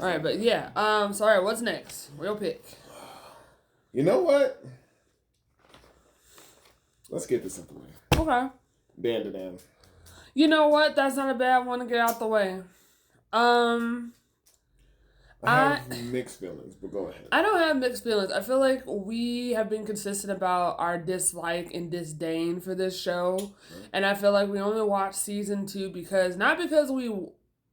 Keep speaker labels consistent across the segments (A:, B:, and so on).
A: All right, but yeah. So, all right, what's next? Real pick.
B: You know what? Let's get this out the way.
A: Okay.
B: Dan.
A: You know what? That's not a bad one to get out the way.
B: I have mixed feelings, but go ahead.
A: I don't have mixed feelings. I feel like we have been consistent about our dislike and disdain for this show. Mm-hmm. And I feel like we only watched season 2 not because we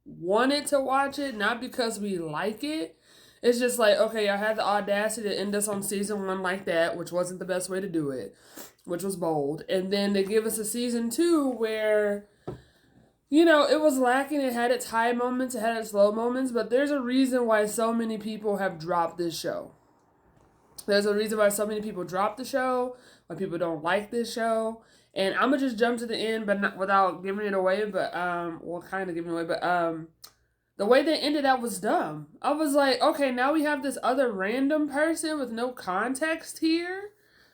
A: wanted to watch it, not because we like it. It's just like, okay, y'all had the audacity to end us on season 1 like that, which wasn't the best way to do it, which was bold. And then they give us a season 2 where, you know, it was lacking. It had its high moments, it had its low moments, but there's a reason why so many people have dropped this show. There's a reason why so many people dropped the show, why people don't like this show. And I'm going to just jump to the end, but not without giving it away, but, well, kind of giving it away, but, the way they ended that was dumb. I was like, okay, now we have this other random person with no context here.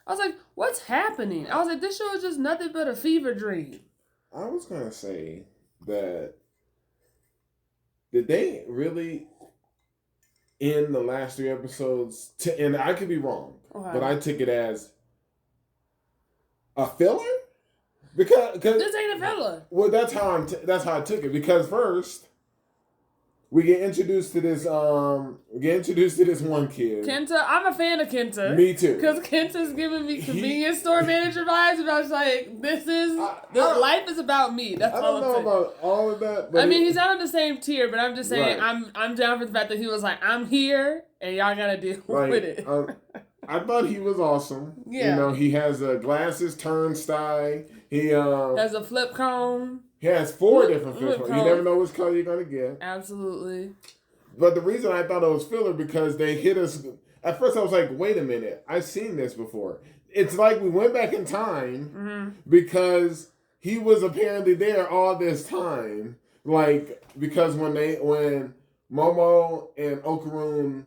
A: I was like, what's happening? I was like, this show is just nothing but a fever dream.
B: I was going to say that did they really end the last 3 episodes and I could be wrong, but I took it as a filler? Because
A: this ain't a filler.
B: Well, that's how I took it, because first we get introduced to this one kid.
A: Kenta, I'm a fan of Kenta.
B: Me too.
A: Because Kenta's giving me convenience store manager vibes, and I was like, life is about me. That's all I'm saying. I don't know about
B: all of that. But
A: he's not on the same tier, but I'm just saying, right. I'm down for the fact that he was like, I'm here, and y'all gotta deal with it.
B: I thought he was awesome. Yeah. You know, he has glasses, turnstile. He
A: has a flip cone.
B: He has 4 different flip cones. You never know which color you're going to get.
A: Absolutely.
B: But the reason I thought it was filler because they hit us. At first I was like, wait a minute. I've seen this before. It's like we went back in time because he was apparently there all this time. Like, because when Momo and Okaroon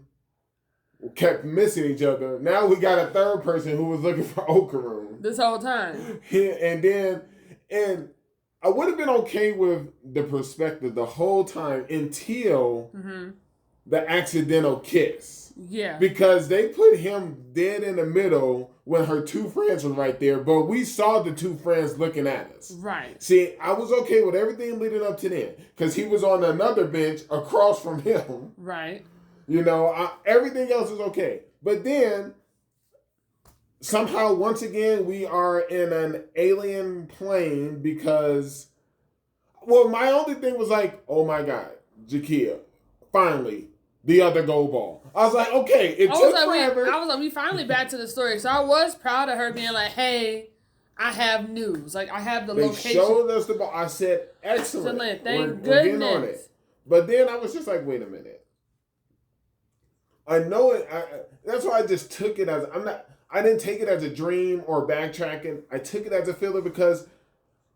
B: kept missing each other, now we got a third person who was looking for Okaroon.
A: This whole time.
B: And I would have been okay with the perspective the whole time until the accidental kiss.
A: Yeah.
B: Because they put him dead in the middle when her 2 friends were right there, but we saw the 2 friends looking at us.
A: Right.
B: See, I was okay with everything leading up to then because he was on another bench across from him.
A: Right.
B: You know, everything else is okay. But then somehow, once again, we are in an alien plane because, well, my only thing was like, oh my God, Jakia, finally, the other gold ball. I was like, okay, it took forever.
A: I was like, we finally back to the story. So I was proud of her being like, hey, I have news. Like, I have the location. They
B: showed us the ball. I said, excellent.
A: Thank goodness.
B: We're getting on it. But then I was just like, wait a minute. I know it. That's why I just took it as, I didn't take it as a dream or backtracking. I took it as a filler because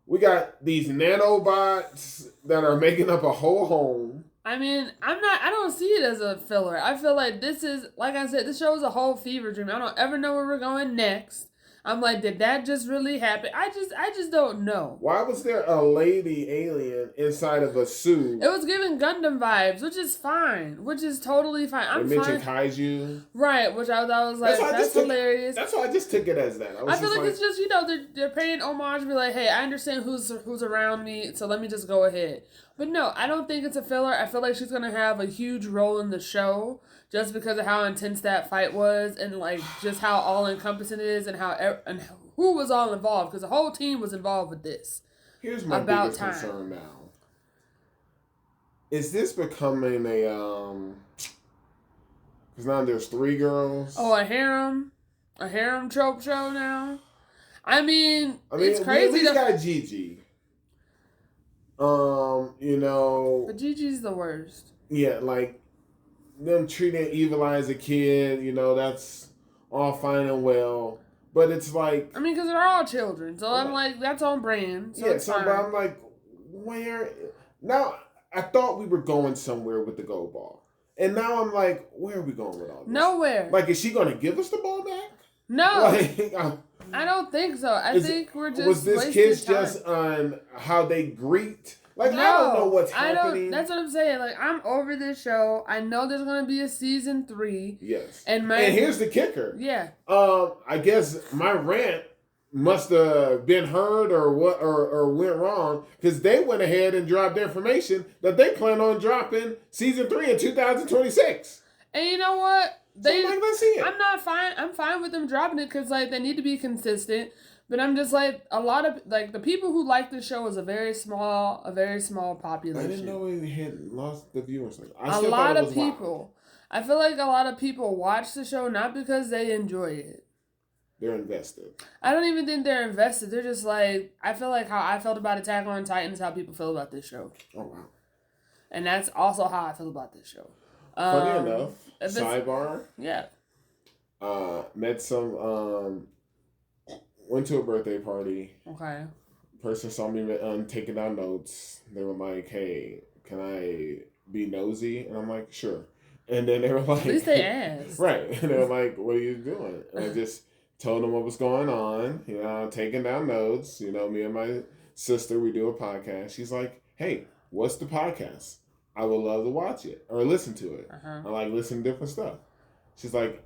B: we got these nanobots that are making up a whole home.
A: I mean, I don't see it as a filler. I feel like this is, like I said, this show is a whole fever dream. I don't ever know where we're going next. I'm like, did that just really happen? I just don't know.
B: Why was there a lady alien inside of a suit?
A: It was giving Gundam vibes, which is fine. Which is totally fine. I'm
B: fine.
A: Mentioned
B: kaiju.
A: Right, which I was like, that's hilarious.
B: That's why I just took it as that.
A: I feel like it's just, you know, they're paying homage to be like, hey, I understand who's around me, so let me just go ahead. But no, I don't think it's a filler. I feel like she's going to have a huge role in the show just because of how intense that fight was and like just how all-encompassing it is and who was all involved, because the whole team was involved with this.
B: Here's my biggest concern now. Is this becoming a because now there's 3 girls.
A: Oh, a harem trope show now. I mean it's crazy.
B: We at least got Gigi. You know,
A: but Gigi's the worst.
B: Yeah, like them treating Evil Eye as a kid. You know, that's all fine and well. But it's like,
A: I mean, because they're all children, so I'm like, that's on brand. So yeah,
B: but I'm like, where? Now, I thought we were going somewhere with the gold ball. And now I'm like, where are we going with all this?
A: Nowhere.
B: Like, is she going to give us the ball back?
A: No. I don't think so. I think we're just
B: was this kid just on how they greet Like, I don't know what's happening.
A: That's what I'm saying. Like, I'm over this show. I know there's going to be a season 3.
B: Yes. And here's the kicker. Yeah. I guess my rant must have been heard or went wrong, because they went ahead and dropped information that they plan on dropping season 3 in 2026.
A: And you know what?
B: Let's see it.
A: I'm fine with them dropping it, because like they need to be consistent. But I'm just like, a lot of like the people who like this show is a very small population.
B: I didn't know it had lost the viewers.
A: A lot of people. I feel like a lot of people watch the show not because they enjoy it.
B: They're invested.
A: I don't even think they're invested. They're just like, I feel like how I felt about Attack on Titan is how people feel about this show. Oh wow. And that's also how I feel about this show.
B: Funny enough, sidebar.
A: Yeah.
B: Met some. Went to a birthday party. Okay. Person saw me taking down notes. They were like, "Hey, can I be nosy?" And I'm like, "Sure." And then they were like,
A: "At least they asked."
B: Right. And they were like, "What are you doing?" And I just told them what was going on. You know, taking down notes. You know, me and my sister, we do a podcast. She's like, "Hey, what's the podcast? I would love to watch it or listen to it. I like listen to different stuff." She's like,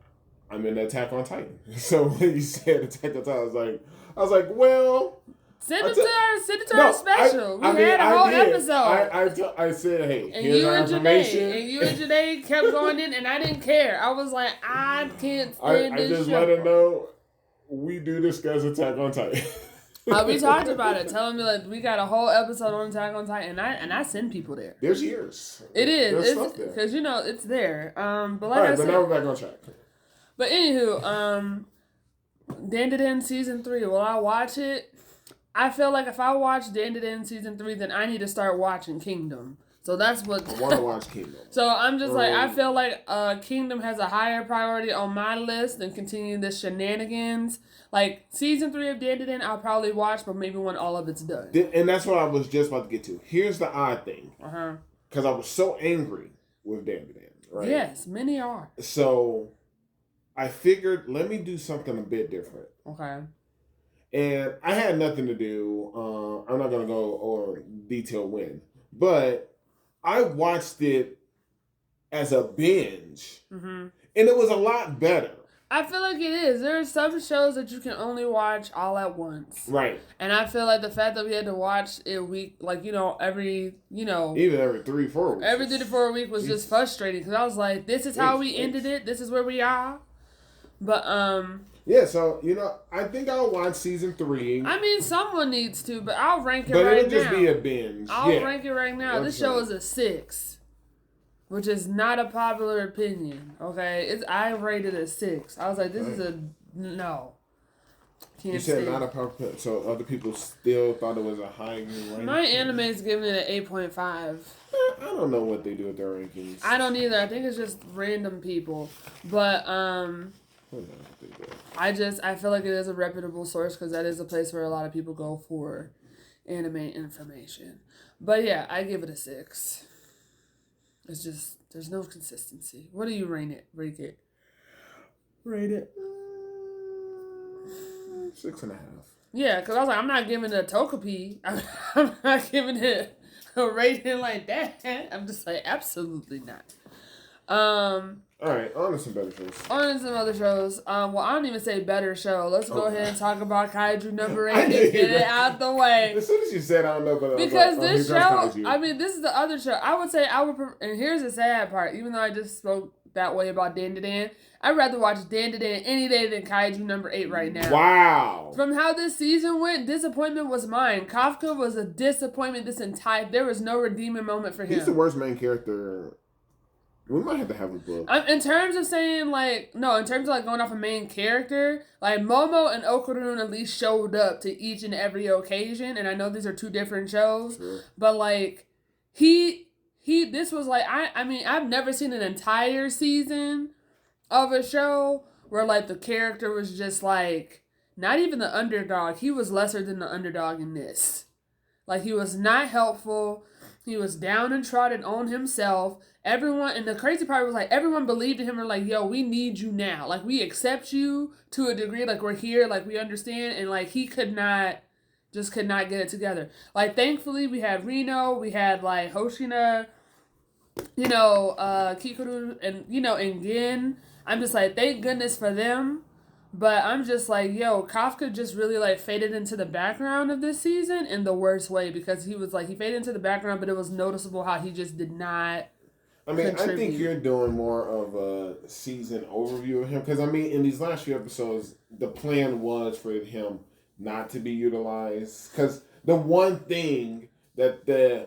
B: "I'm in Attack on Titan." So when you said Attack on Titan, I was like, well,
A: send it to our special. We had a whole episode.
B: I said, hey, and here's our information.
A: And you and Janae kept going in, and I didn't care. I was like, I can't stand this show. I just
B: let her know we do discuss Attack on Titan.
A: We talked about it, telling me like we got a whole episode on Attack on Titan, and I send people there.
B: There's years.
A: It is. It's because you know it's there. But like
B: but now we're back on track.
A: But anywho, Dan season 3. Will I watch it? I feel like if I watch Dan season 3, then I need to start watching Kingdom. So that's what
B: I want to watch Kingdom.
A: So I'm just like, I feel like Kingdom has a higher priority on my list than continuing the shenanigans. Like season 3 of Dan, I'll probably watch, but maybe when all of it's done.
B: And that's what I was just about to get to. Here's the odd thing, because I was so angry with Dan, right?
A: Yes, many are.
B: So I figured, let me do something a bit different. Okay. And I had nothing to do. I'm not going to go on detail when. But I watched it as a binge. And it was a lot better.
A: I feel like it is. There are some shows that you can only watch all at once. Right. And I feel like the fact that we had to watch it every
B: even every 3-4 weeks.
A: Every 3 to 4 weeks was just frustrating, because I was like, this is how we ended it. This is where we are. But,
B: yeah, so, I think I'll watch season 3.
A: I mean, someone needs to, but I'll rank it right now. But it'll
B: just be a binge.
A: I'll rank it right now. This show is a 6, which is not a popular opinion, okay? I rated it a 6. I was like, this is a no.
B: You said not a popular, so other people still thought it was a high ranking?
A: My anime's giving it an 8.5.
B: I don't know what they do with their rankings.
A: I don't either. I think it's just random people. But, I feel like it is a reputable source, because that is a place where a lot of people go for anime information. But yeah, I give it a 6. It's just, there's no consistency. What do you rate it? Rate it.
B: 6.5.
A: Yeah, because I was like, I'm not giving it a Togepi. I'm not giving it a rating like that. I'm just like, absolutely not.
B: All right, on to some better shows.
A: On to some other shows. Well, I don't even say better show. Let's go ahead and talk about Kaiju number 8 and get it out the way.
B: As soon as you said, I don't know, but
A: because this show, this is the other show. I would say and here's the sad part. Even though I just spoke that way about Dan, I'd rather watch Dan any day than Kaiju number 8 right now. Wow. From how this season went, disappointment was mine. Kafka was a disappointment there was no redeeming moment for him.
B: He's the worst main character. We might have to have a book.
A: In terms of saying, going off a main character, like, Momo and Okarun at least showed up to each and every occasion, and I know these are 2 different shows, but, like, this was, like, I've never seen an entire season of a show where, like, the character was just, like, not even the underdog. He was lesser than the underdog in this. Like, he was not helpful. He was down and trodden on himself. Everyone, and the crazy part was, like, everyone believed in him. We're like, yo, we need you now. Like, we accept you to a degree. Like, we're here. Like, we understand. And, like, he could not just could not get it together. Like, thankfully, we had Reno, we had, like, Hoshina, Kikuru, and, and Gin. I'm just like, thank goodness for them. But I'm just like, yo, Kafka just really, like, faded into the background of this season in the worst way, because he was, like, he faded into the background, but it was noticeable how he just did not contribute.
B: I think you're doing more of a season overview of him, because, in these last few episodes, the plan was for him not to be utilized, because the one thing that the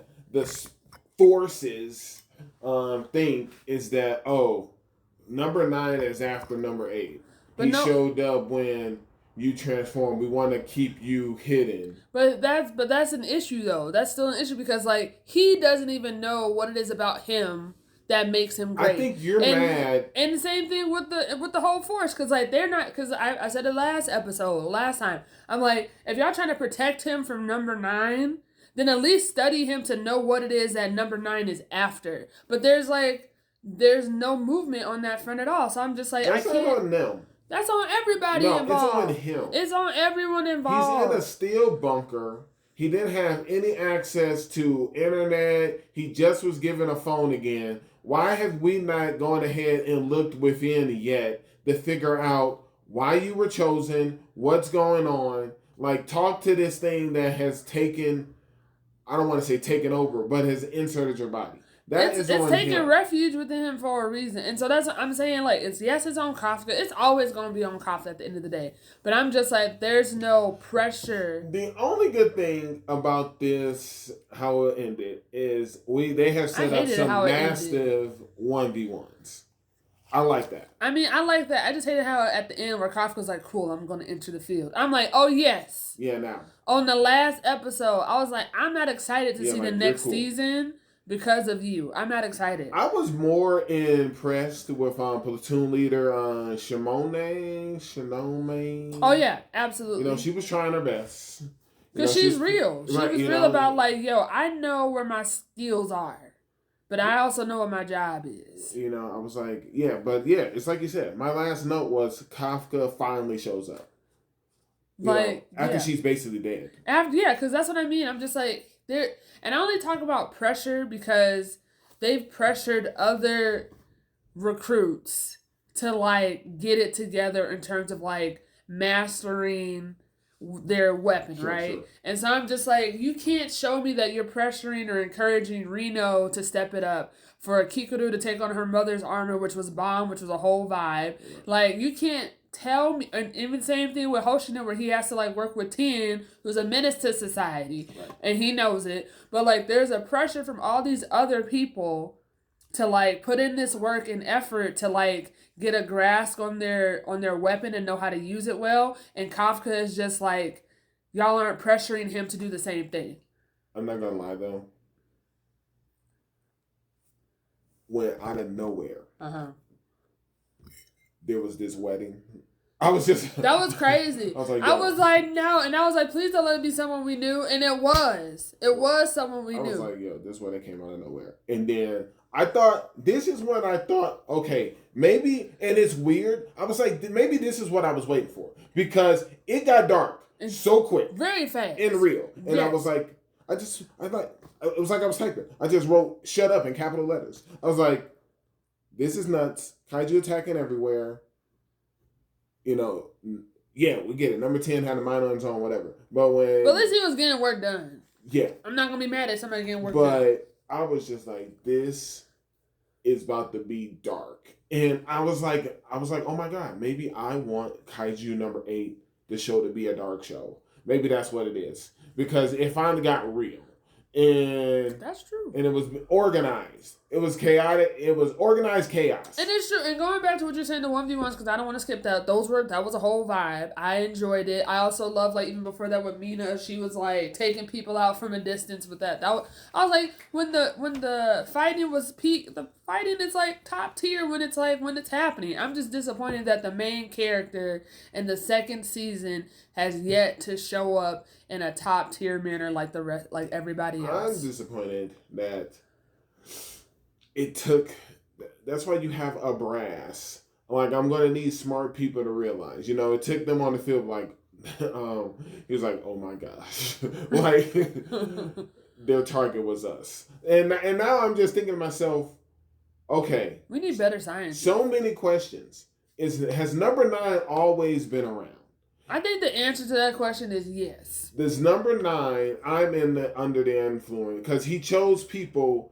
B: forces think is that, number 9 is after number 8. But showed up when you transform. We want to keep you hidden.
A: But that's an issue, though. That's still an issue, because, like, he doesn't even know what it is about him that makes him great.
B: I think you're mad.
A: And the same thing with the whole force, because, like, they're not, because I said it last time. I'm like, if y'all trying to protect him from number 9, then at least study him to know what it is that number 9 is after. But there's no movement on that front at all. So I'm just like,
B: that's
A: I can't.
B: Not on them.
A: That's on everybody involved.
B: It's on him.
A: It's on everyone involved.
B: He's in a steel bunker. He didn't have any access to internet. He just was given a phone again. Why have we not gone ahead and looked within yet to figure out why you were chosen, what's going on? Like, talk to this thing that has taken, I don't want to say taken over, but has inserted your body.
A: It's taking refuge within him for a reason. And so that's what I'm saying. Like, it's on Kafka. It's always going to be on Kafka at the end of the day. But I'm just like, there's no pressure.
B: The only good thing about this, how it ended, is they have set up some massive 1v1s. I like that.
A: I like that. I just hated how at the end where Kafka's like, cool, I'm going to enter the field. I'm like, oh, yes.
B: Yeah, now.
A: On the last episode, I was like, I'm not excited to see the next season. Because of you. I'm not excited.
B: I was more impressed with platoon leader Shinome.
A: Oh, yeah. Absolutely.
B: She was trying her best.
A: Because she's real. She was real about, like, yo, I know where my skills are. But I also know what my job is.
B: I was like, it's like you said. My last note was Kafka finally shows up. After she's basically dead.
A: Because that's what I mean. I'm just like, and I only talk about pressure because they've pressured other recruits to, like, get it together in terms of, like, mastering their weapon, right? Sure. And so I'm just like, you can't show me that you're pressuring or encouraging Reno to step it up, for Kikuru to take on her mother's armor, which was bomb, which was a whole vibe. Yeah. Like, you can't tell me, and even same thing with Hoshina, where he has to, like, work with Tien, who's a menace to society, right. And he knows it. But, like, there's a pressure from all these other people to, like, put in this work and effort to, like, get a grasp on their weapon and know how to use it well. And Kafka is just like, y'all aren't pressuring him to do the same thing.
B: I'm not gonna lie though. When out of nowhere, there was this wedding. I was just...
A: That was crazy. I was like, no. And I was like, please don't let it be someone we knew. And it was. It was someone we knew. I was
B: like, yo, this wedding came out of nowhere. And then I thought, this is when I thought, okay, maybe, and it's weird. I was like, maybe this is what I was waiting for. Because it got dark so quick.
A: Very fast.
B: And real. And yes. I was like, it was like I was typing. I just wrote, shut up in capital letters. I was like, this is nuts. Kaiju attacking everywhere. We get it. Number 10 had a mind on his own, whatever. But
A: at least he was getting work done.
B: Yeah.
A: I'm not going to be mad at somebody getting work done.
B: But I was just like, this is about to be dark. And I was like, oh my God, maybe I want Kaiju number 8, the show, to be a dark show. Maybe that's what it is. Because it finally got real. And
A: that's true.
B: And it was organized. It was chaotic. It was organized chaos.
A: It is true. And going back to what you're saying, the 1v1s, because I don't want to skip that. That was a whole vibe. I enjoyed it. I also love, like, even before that with Mina, she was like taking people out from a distance with that. I was like, when the fighting was peak, the fighting is like top tier when it's happening. I'm just disappointed that the main character in the second season has yet to show up in a top tier manner like the rest, like everybody else.
B: I'm disappointed that it took. That's why you have a brass. Like, I'm gonna need smart people to realize. It took them on the field like he was like, "Oh my gosh, like their target was us." And now I'm just thinking to myself, okay,
A: we need better science.
B: So many questions. Has number 9 always been around?
A: I think the answer to that question is yes.
B: This number 9, I'm under the influence because he chose people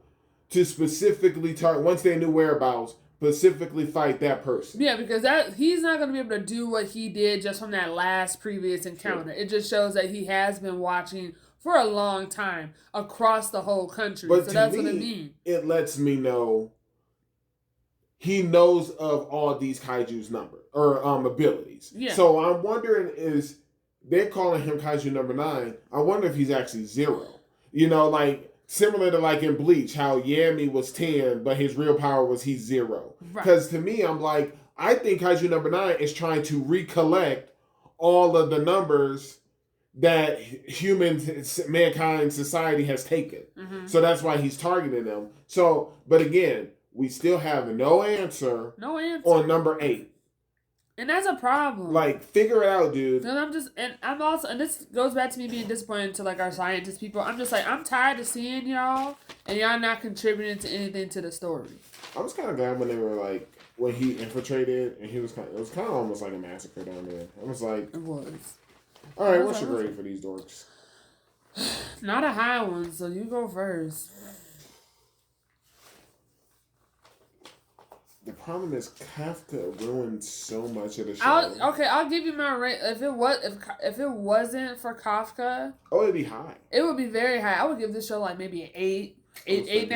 B: to specifically target once they knew whereabouts. Specifically fight that person.
A: Yeah, because he's not going to be able to do what he did just from that last previous encounter. It just shows that he has been watching for a long time across the whole country.
B: But
A: so that's
B: me,
A: what it means.
B: It lets me know he knows of all these kaiju's number or abilities. Yeah. So I'm wondering, is they're calling him kaiju number 9? I wonder if he's actually 0. You know, like similar to like in Bleach, how Yami was 10, but his real power was he's 0. Because to me, I'm like, I think kaiju number 9 is trying to recollect all of the numbers that mankind, society has taken. Mm-hmm. So that's why he's targeting them. So, but again, we still have no answer on number 8.
A: And that's a problem.
B: Like, figure it out, dude.
A: And this goes back to me being disappointed to like our scientist people. I'm just like, I'm tired of seeing y'all and y'all not contributing to anything to the story.
B: I was kind of glad when they were like, when he infiltrated and it was kind of almost like a massacre down there. I was like,
A: it was.
B: All right, what's your grade for these dorks?
A: Not a high one, so you go first.
B: The problem is Kafka ruined so much of the show.
A: I'll give you my rate. If it wasn't for Kafka,
B: it'd be high.
A: It would be very high. I would give this show like maybe an 8 and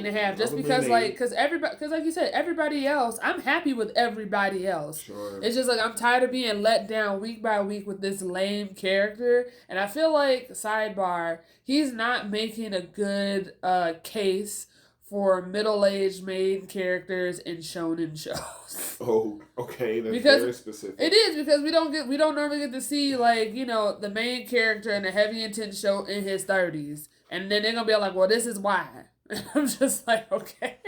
A: a half. Just because like you said, everybody else, I'm happy with everybody else.
B: Sure.
A: It's just like I'm tired of being let down week by week with this lame character, and I feel like sidebar, he's not making a good case for middle-aged main characters in shonen shows.
B: Oh, okay, that's very specific.
A: It is because we don't normally get to see like, you know, the main character in a heavy intense show in his 30s, and then they're gonna be like, well, this is why. And I'm just like, okay.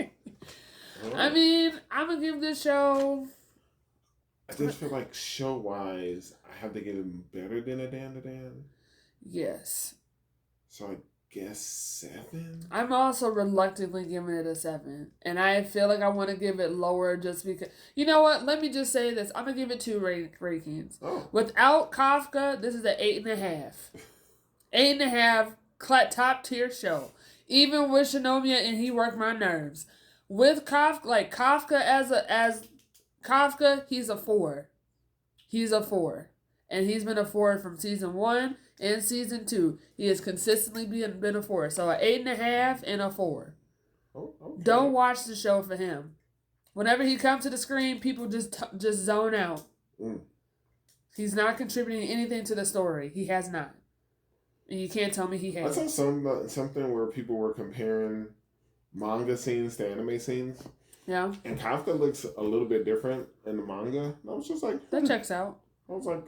A: Oh. I mean, I'm gonna give this show.
B: I just feel like show-wise, I have to give him better than a Dan.
A: Yes.
B: So I guess 7.
A: I'm also reluctantly giving it a 7, and I feel like I want to give it lower just because. You know what? Let me just say this: I'm gonna give it 2 rankings. Oh. Without Kafka, this is an 8.5. 8.5, top tier show. Even with Shinomiya, and he worked my nerves. With Kafka, like Kafka as Kafka, he's a 4. He's a 4, and he's been a 4 from season 1. In season 2, he has consistently been a 4. So an 8.5 and a 4. Oh, okay. Don't watch the show for him. Whenever he comes to the screen, people just zone out. Mm. He's not contributing anything to the story. He has not. And you can't tell me he has.
B: I saw something where people were comparing manga scenes to anime scenes.
A: Yeah.
B: And Kafka looks a little bit different in the manga. And I was just like...
A: That checks out.
B: I was like...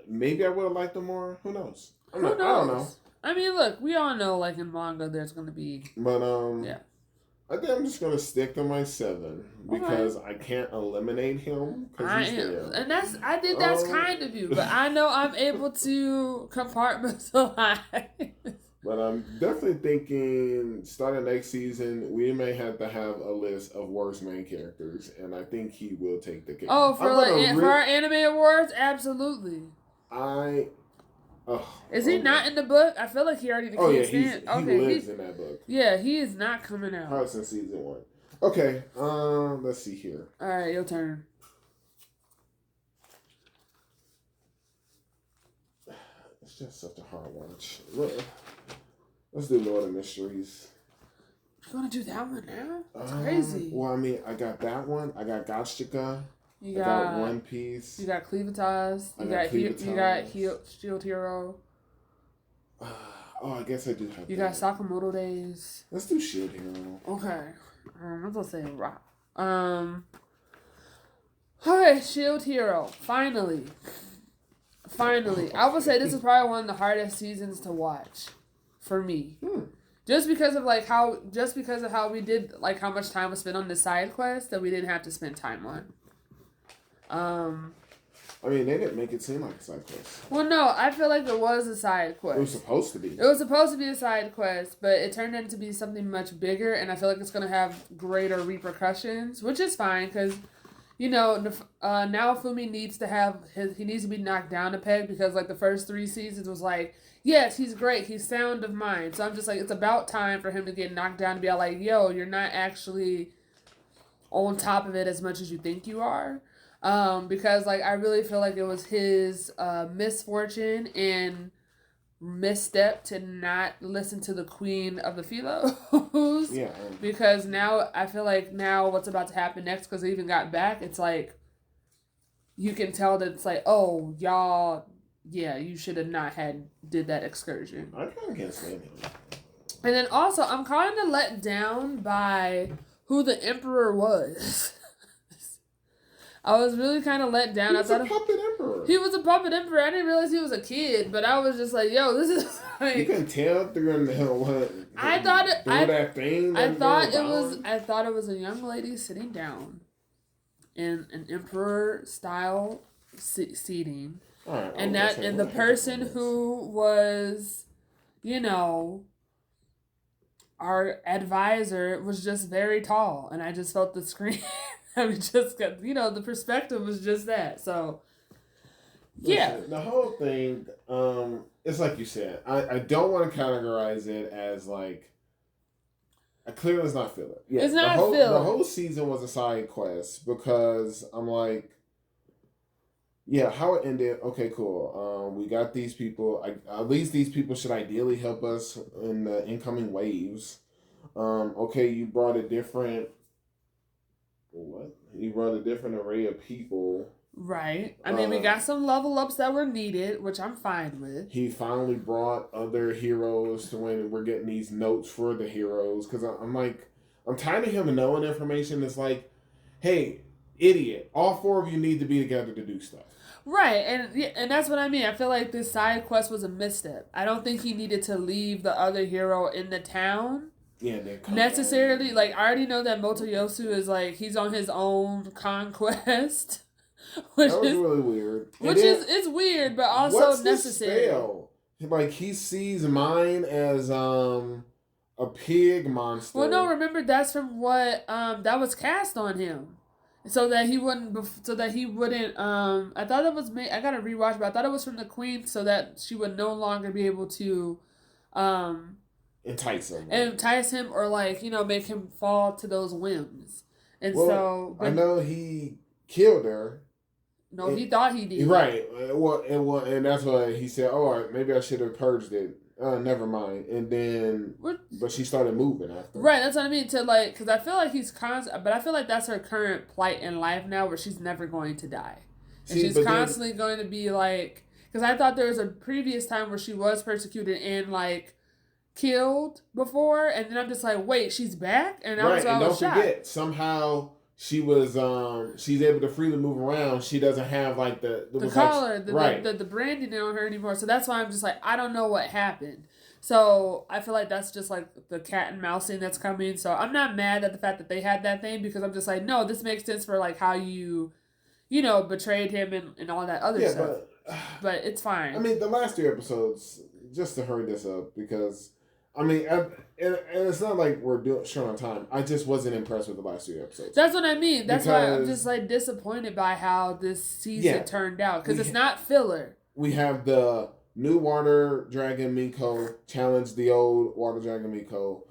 B: Maybe I would have liked them more. Who knows?
A: I don't know. I mean, look, we all know, like in manga, there's going to be.
B: But yeah, I think I'm just going to stick to my 7 because I can't eliminate him.
A: I think that's kind of you, but I know I'm able to compartmentalize.
B: But I'm definitely thinking starting next season, we may have to have a list of worst main characters, and I think he will take the cake.
A: Oh, for our anime awards, absolutely. Is he not in the book? I feel like he already
B: became he lives in that book.
A: Yeah, he is not coming out.
B: Probably since season 1. Okay, let's see here.
A: All right, your turn.
B: It's just such a hard watch. Let's do Lord of Mysteries.
A: You want to do that one now? That's crazy.
B: Well, I mean, I got that one. I got Gashika. I got One Piece.
A: You got Cleavitas. You got Shield Hero.
B: I guess I do have.
A: You got Sakamoto Days.
B: Let's do Shield Hero.
A: Okay. I'm gonna say rock. Okay, Shield Hero. Finally. I would say this is probably one of the hardest seasons to watch for me. Just because of how we did, like how much time was spent on the side quest that we didn't have to spend time on.
B: I mean, they didn't make it seem like a side quest.
A: Well, no, I feel like it was a side quest.
B: It was supposed to be.
A: It was supposed to be a side quest, but it turned into be something much bigger, and I feel like it's going to have greater repercussions, which is fine, because, you know, now Fumi needs to he needs to be knocked down a peg, because, like, the first 3 seasons was like, yes, he's great, he's sound of mind. So I'm just like, it's about time for him to get knocked down, to be like, yo, you're not actually on top of it as much as you think you are. Because, like, I really feel like it was his misfortune and misstep to not listen to the queen of the Philos.
B: Yeah.
A: Because now, I feel like now what's about to happen next, because they even got back, it's like, you can tell that it's like, oh, y'all, yeah, you should have not did that excursion.
B: I kind of can't stand him.
A: And then also, I'm kind of let down by who the emperor was. I was really kind of let down.
B: He was a puppet emperor.
A: He was a puppet emperor. I didn't realize he was a kid, but I was just like, yo, this is like...
B: You can tell through what...
A: I thought it...
B: that thing.
A: I thought it was a young lady sitting down in an emperor-style seating.
B: Right,
A: and the person who was, you know, our advisor was just very tall, and I just felt the screen. I mean, just got, you know, the perspective was just that. So, yeah.
B: Listen, the whole thing, it's like you said. I don't want to categorize it as like. Clearly, it's not filler. Yeah,
A: it's not filler.
B: The whole season was a side quest because I'm like. Yeah, how it ended, okay, cool. We got these people. At least these people should ideally help us in the incoming waves. Okay, you brought a different... What? You brought a different array of people.
A: Right. I mean, we got some level ups that were needed, which I'm fine with.
B: He finally brought other heroes to when we're getting these notes for the heroes. Because I'm like... I'm tired of him knowing information that's like, hey, idiot, all 4 of you need to be together to do stuff.
A: Right, and that's what I mean. I feel like this side quest was a misstep. I don't think he needed to leave the other hero in the town.
B: Yeah,
A: necessarily. Like, I already know that Motoyosu is like, he's on his own conquest.
B: Which that was really weird.
A: It's weird, but also necessary.
B: His spell? Like, he sees mine as a pig monster.
A: Well, no, remember that's from what that was cast on him. So that he wouldn't, I thought it was, I gotta rewatch, but I thought it was from the queen so that she would no longer be able to,
B: entice him
A: or like, you know, make him fall to those whims. And
B: I know he killed her.
A: No, he thought he did.
B: Right. And that's why he said, oh, maybe I should have purged it. Never mind. And then, but she started moving after.
A: Right, that's what I mean. Because I feel like he's constant, but I feel like that's her current plight in life now, where she's never going to die, and she's constantly going to be like. Because I thought there was a previous time where she was persecuted and like killed before, and then I'm just like, wait, she's back, and I was shocked.
B: Don't forget, somehow she was she's able to freely move around. She doesn't have like the
A: collar, the branding on her anymore. So that's why I'm just like, I don't know what happened. So I feel like that's just like the cat and mouse thing that's coming. So I'm not mad at the fact that they had that thing, because I'm just like, no, this makes sense for like how you know, betrayed him and all that other stuff. But it's fine.
B: I mean, the last 2 episodes, just to hurry this up, because I mean, and it's not like we're short on time. I just wasn't impressed with the last 2 episodes.
A: That's what I mean. That's why I'm just like disappointed by how this season turned out, because it's not filler.
B: We have the new water dragon Miko challenge the old water dragon Miko.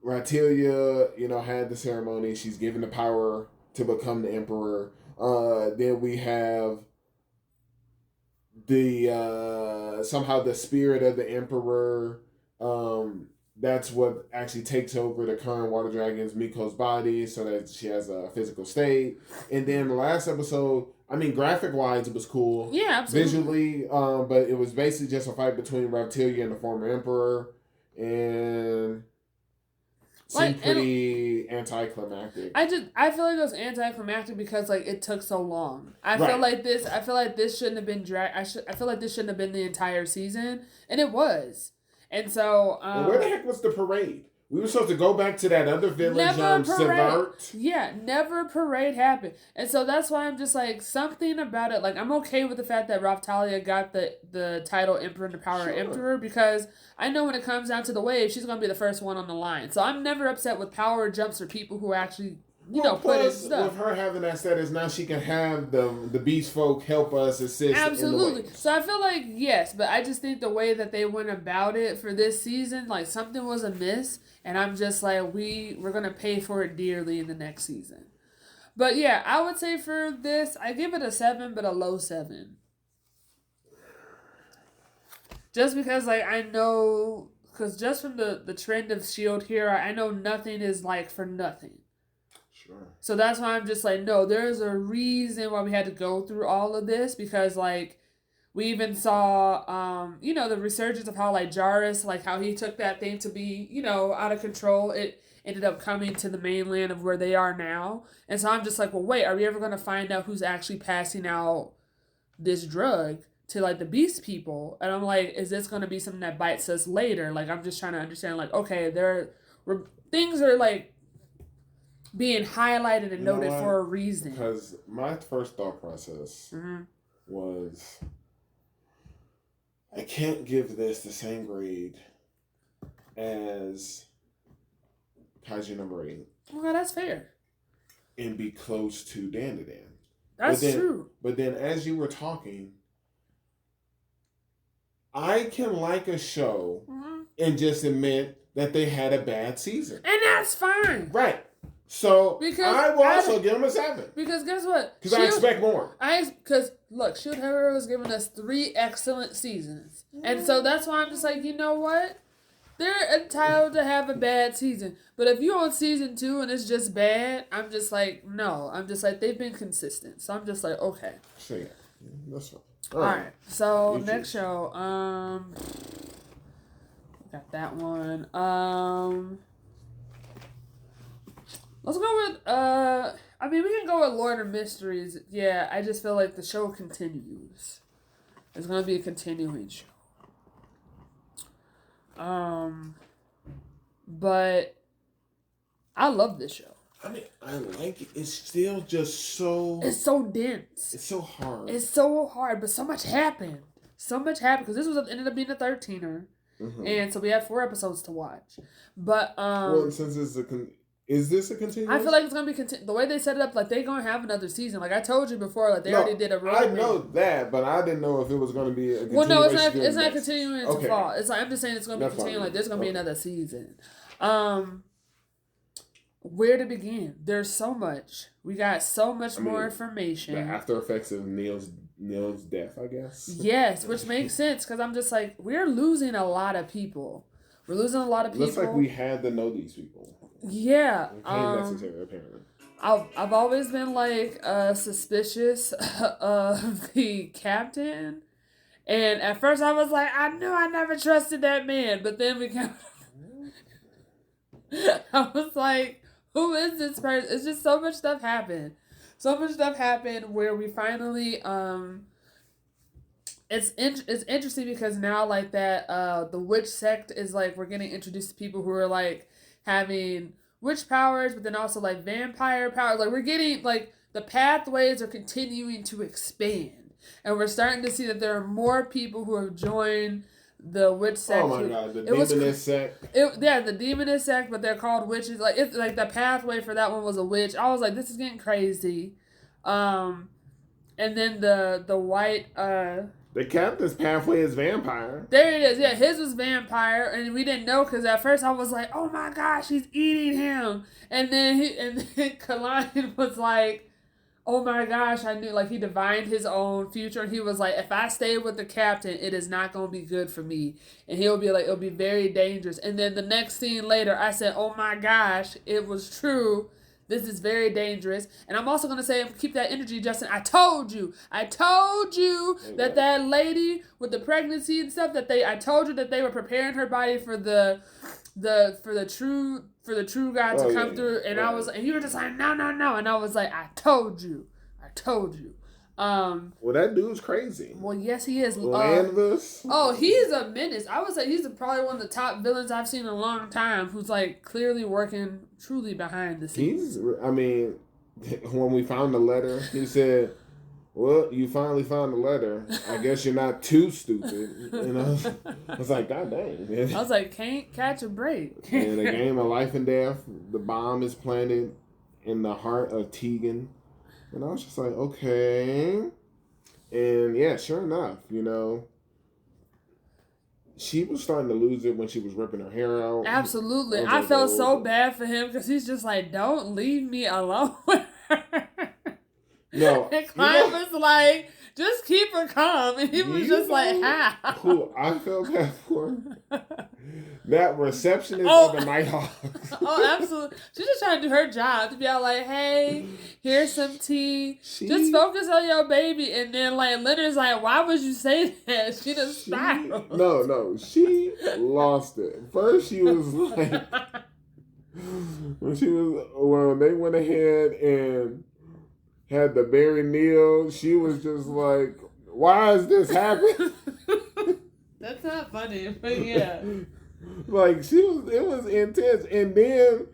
B: Ratilia, you know, had the ceremony. She's given the power to become the emperor. Then we have the somehow the spirit of the emperor, that's what actually takes over the current water dragon's Miko's body, so that she has a physical state. And then the last episode, I mean, graphic wise, it was cool.
A: Yeah, absolutely.
B: Visually, but it was basically just a fight between Reptilia and the former emperor, and seemed pretty anticlimactic.
A: I feel like it was anticlimactic because like it took so long. I feel like this shouldn't have been I feel like this shouldn't have been the entire season, and it was. And so
B: and where the heck was the parade? We were supposed to go back to that other village, Subvert.
A: Yeah, never a parade happened. And so that's why I'm just like, something about it. Like, I'm okay with the fact that Raphtalia got the title Emperor and the power Emperor, because I know when it comes down to the wave, she's going to be the first one on the line. So I'm never upset with power jumps or people who actually, put in stuff.
B: With her having that status, now she can have the beast folk help us assist.
A: Absolutely.
B: In the
A: So I feel like, yes, but I just think the way that they went about it for this season, like, something was amiss. And I'm just like, we're going to pay for it dearly in the next season. But yeah, I would say for this, I give it a 7, but a low 7. Just because, like, I know, because just from the trend of Shield Hero, I know nothing is, like, for nothing.
B: Sure.
A: So that's why I'm just like, no, there's a reason why we had to go through all of this, because, like, we even saw, the resurgence of how, like, Jarrus, like, how he took that thing to be, out of control. It ended up coming to the mainland of where they are now. And so I'm just like, well, wait, are we ever going to find out who's actually passing out this drug to, like, the beast people? And I'm like, is this going to be something that bites us later? Like, I'm just trying to understand, like, okay, things are, like, being highlighted and noted for a reason.
B: Because my first thought process was, I can't give this the same grade as Kaiju number 8.
A: Well, that's fair.
B: And be close to Dan.
A: That's true.
B: But then as you were talking, I can like a show and just admit that they had a bad season.
A: And that's fine.
B: Right. So, I will also give them a 7.
A: Because guess what?
B: Because I expect more.
A: Because, look, Shield Hero has given us 3 excellent seasons. And so that's why I'm just like, you know what? They're entitled to have a bad season. But if you're on season 2 and it's just bad, I'm just like, no. I'm just like, they've been consistent. So I'm just like, okay.
B: So, yeah. That's fine.
A: All right. So, next show. Got that one. Let's go with, we can go with Lord of Mysteries. Yeah, I just feel like the show continues. It's going to be a continuing show. But I love this show.
B: I like it. It's still just so...
A: It's so dense.
B: It's so hard.
A: It's so hard, but so much happened. So much happened, because this ended up being a 13er. And so we had 4 episodes to watch. But,
B: well, since it's is this a continuation?
A: I feel like it's going to be... the way they set it up, like, they're going to have another season. Like, I told you before, like, they already did a road.
B: I know that, but I didn't know if it was going to be a continuation.
A: Well, no, it's not continuing to fall. It's like, I'm just saying it's going to be continuing. Like, there's going to be another season. Where to begin? There's so much. We got so much more information.
B: The after effects of Neil's death, I guess.
A: Yes, which makes sense, because I'm just like, we're losing a lot of people. We're losing a lot of people.
B: Looks like we had to know these people.
A: Yeah.
B: It became necessary, apparently.
A: I've always been, like, suspicious of the captain. And at first I was like, I knew I never trusted that man. But then I was like, who is this person? It's just so much stuff happened. So much stuff happened where we finally, it's interesting because now, like, that, the witch sect is, like, we're getting introduced to people who are, like, having witch powers, but then also, like, vampire powers. Like, we're getting, like, the pathways are continuing to expand. And we're starting to see that there are more people who have joined the witch sect.
B: Oh my god, the demoness sect.
A: The demoness sect, but they're called witches. Like, it's like the pathway for that one was a witch. I was like, this is getting crazy. And then the white
B: the captain's pathway is vampire.
A: There it is. Yeah, his was vampire, and we didn't know, because at first I was like, oh my gosh, he's eating him. And then Kalani was like, oh my gosh, I knew, like, he divined his own future, and he was like, if I stay with the captain, it is not going to be good for me. And he'll be like, it'll be very dangerous. And then the next scene later, I said, oh my gosh, it was true. This is very dangerous. And I'm also going to say, keep that energy, Justin. I told you that lady with the pregnancy and stuff, I told you that they were preparing her body for the true God to come through. And and you were just like, no. And I was like, I told you.
B: Well, that dude's crazy.
A: Well, yes, he is.
B: Landless.
A: He's a menace. I would say he's probably one of the top villains I've seen in a long time. Who's like clearly working truly behind the scenes.
B: I mean, when we found the letter, he said, "Well, you finally found the letter. I guess you're not too stupid." And I was like, "God dang!" Man.
A: I was like, "Can't catch a break."
B: And a game of life and death. The bomb is planted in the heart of Tegan. And I was just like, okay. And yeah, sure enough, she was starting to lose it when she was ripping her hair out.
A: Absolutely. I felt so bad for him because he's just like, don't leave me alone with her.
B: No.
A: And Klein was like, just keep her calm. And he was just like, how?
B: Who I felt bad for? That receptionist of the Nighthawks.
A: Oh, absolutely. She's just trying to do her job to be all like, hey, here's some tea. Just focus on your baby. And then like Leonard's like, why would you say that? She just spiraled.
B: No. She lost it. First she was like when they went ahead and had the Barry Neal, she was just like, why is this happening?
A: That's not funny, but yeah.
B: Like it was intense. And then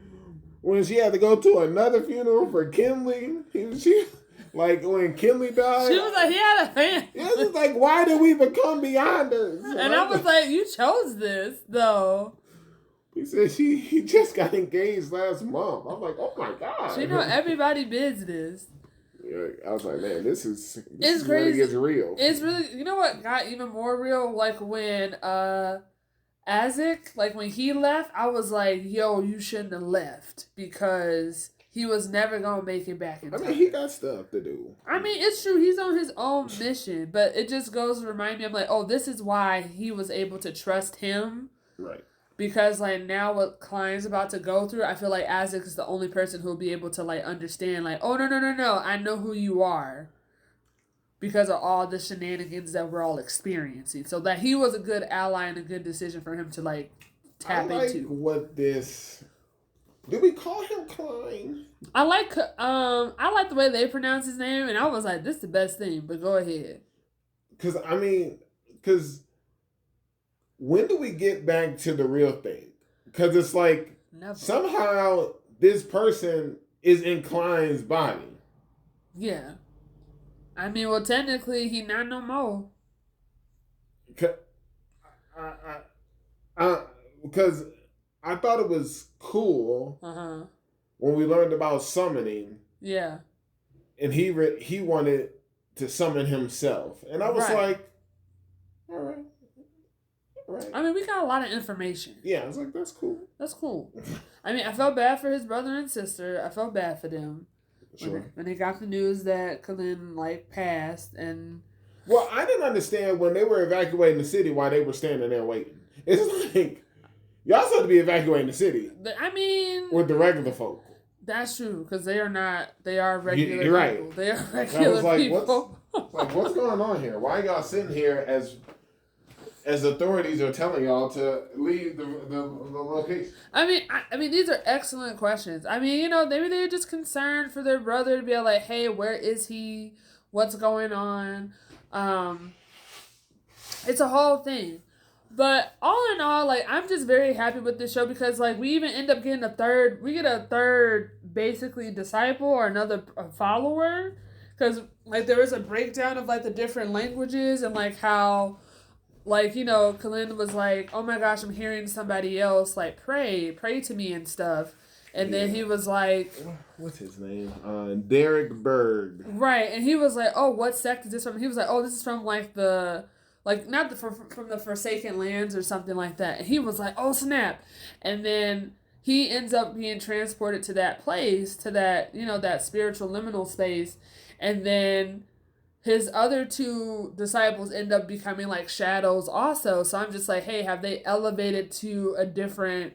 B: when she had to go to another funeral for Kinley, she like when Kinley died,
A: she was like, he had a fan.
B: It was like, why did we become Beyonders?
A: And I was like, you chose this though.
B: He said he just got engaged last month. I'm like, oh my god.
A: She know everybody business.
B: Yeah, I was like, man, this is
A: crazy.
B: Really gets real.
A: It's really, you know what got even more real? Like when Isaac, like when he left, I was like, yo, you shouldn't have left because he was never gonna make it back in time.
B: I mean, he got stuff to do.
A: I mean, it's true. He's on his own mission, but it just goes to remind me, I'm like, oh, this is why he was able to trust him.
B: Right.
A: Because, like, now what Klein's about to go through, I feel like Isaac is the only person who'll be able to, like, understand, like, oh, no, I know who you are. Because of all the shenanigans that we're all experiencing. So that he was a good ally and a good decision for him to, like, tap into.
B: What this... Do we call him Klein?
A: I like the way they pronounce his name, and I was like, this is the best thing, but go ahead.
B: Because when do we get back to the real thing? Because it's like,
A: Never.
B: Somehow this person is in Klein's body.
A: Yeah. I mean, well, technically, he not no more.
B: Because I thought it was cool when we learned about summoning.
A: Yeah.
B: And he wanted to summon himself. And I was like, all right. Right.
A: I mean, we got a lot of information.
B: Yeah, I was like, that's cool.
A: That's cool. I mean, I felt bad for his brother and sister. I felt bad for them.
B: Sure.
A: When they got the news that Kalin, like, passed and...
B: Well, I didn't understand when they were evacuating the city why they were standing there waiting. It's like, y'all supposed to be evacuating the city.
A: I mean...
B: With the regular folk.
A: That's true, because they are regular
B: You're right.
A: people. They are regular people.
B: What's going on here? Why are y'all sitting here as authorities are telling y'all to leave the location?
A: I mean, these are excellent questions. I mean, maybe they're just concerned for their brother to be like, hey, where is he? What's going on? It's a whole thing. But all in all, like, I'm just very happy with this show because, like, we even end up getting a third basically disciple or another follower. Because, like, there was a breakdown of, like, the different languages and, like, how... Like, Kalin was like, oh my gosh, I'm hearing somebody else, like, pray to me and stuff. And then he was like...
B: What's his name? Derek Berg.
A: Right, and he was like, oh, what sect is this from? He was like, oh, this is from, like, from the Forsaken Lands or something like that. And he was like, oh, snap. And then he ends up being transported to that place, to that, that spiritual liminal space. And then... his other two disciples end up becoming like shadows also. So I'm just like, hey, have they elevated to a different...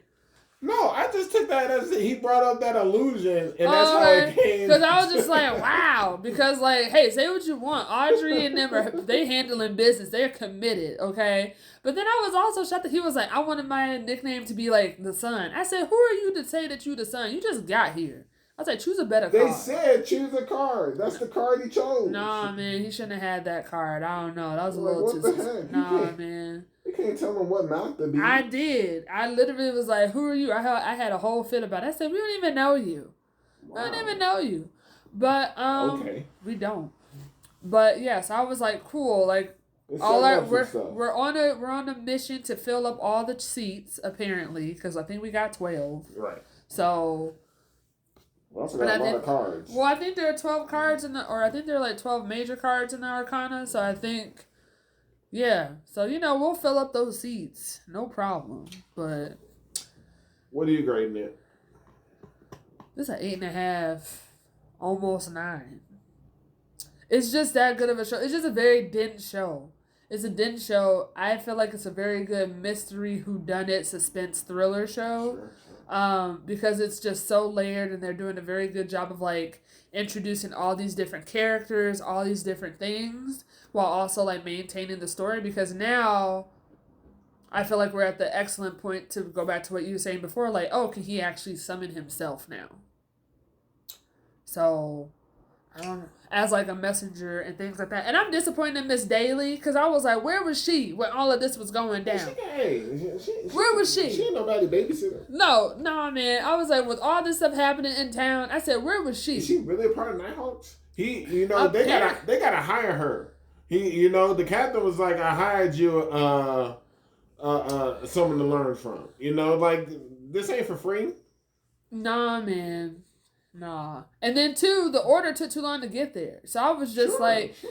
B: No, I just took that as he brought up that illusion and that's how it came.
A: Because I was just like, wow. Because like, hey, say what you want. Audrey and them, they handling business. They're committed, okay? But then I was also shocked that he was like, I wanted my nickname to be like the Sun. I said, who are you to say that you the Sun? You just got here. I was like, choose a better
B: They
A: card.
B: said choose a card. That's the card he chose.
A: Nah, man, he shouldn't have had that card. I don't know. That was a
B: Like,
A: little
B: what
A: too...
B: the heck?
A: Nah, man.
B: You can't tell him what mouth to be.
A: I did. I literally was like, who are you? I had a whole fit about it. I said, we don't even know you. Wow. We don't even know you. But,
B: okay.
A: We don't. But, yes, I was like, cool. Like, we're on a mission to fill up all the seats, apparently, because I think we got 12.
B: Right.
A: So...
B: Well, that's a lot of cards.
A: Well, I think there are 12 cards I think there are like 12 major cards in the Arcana. So I think, yeah. So, we'll fill up those seats. No problem. But.
B: What are you grading it?
A: This is an 8.5. Almost 9. It's just that good of a show. It's just a very dense show. It's a dense show. I feel like it's a very good mystery whodunit suspense thriller show. Sure. Because it's just so layered and they're doing a very good job of like introducing all these different characters, all these different things, while also like maintaining the story, because now I feel like we're at the excellent point to go back to what you were saying before, like, oh, can he actually summon himself now? So, I don't know, as like a messenger and things like that. And I'm disappointed in Miss Daly, because I was like, where was she when all of this was going down? Where was she?
B: She ain't nobody babysitter.
A: No, man. I was like, with all this stuff happening in town, I said, where was she?
B: Is she really a part of Nighthawks? They gotta hire her. The captain was like, I hired you someone to learn from. Like, this ain't for free.
A: Nah, man. Nah. And then, too, the order took too long to get there. So I was just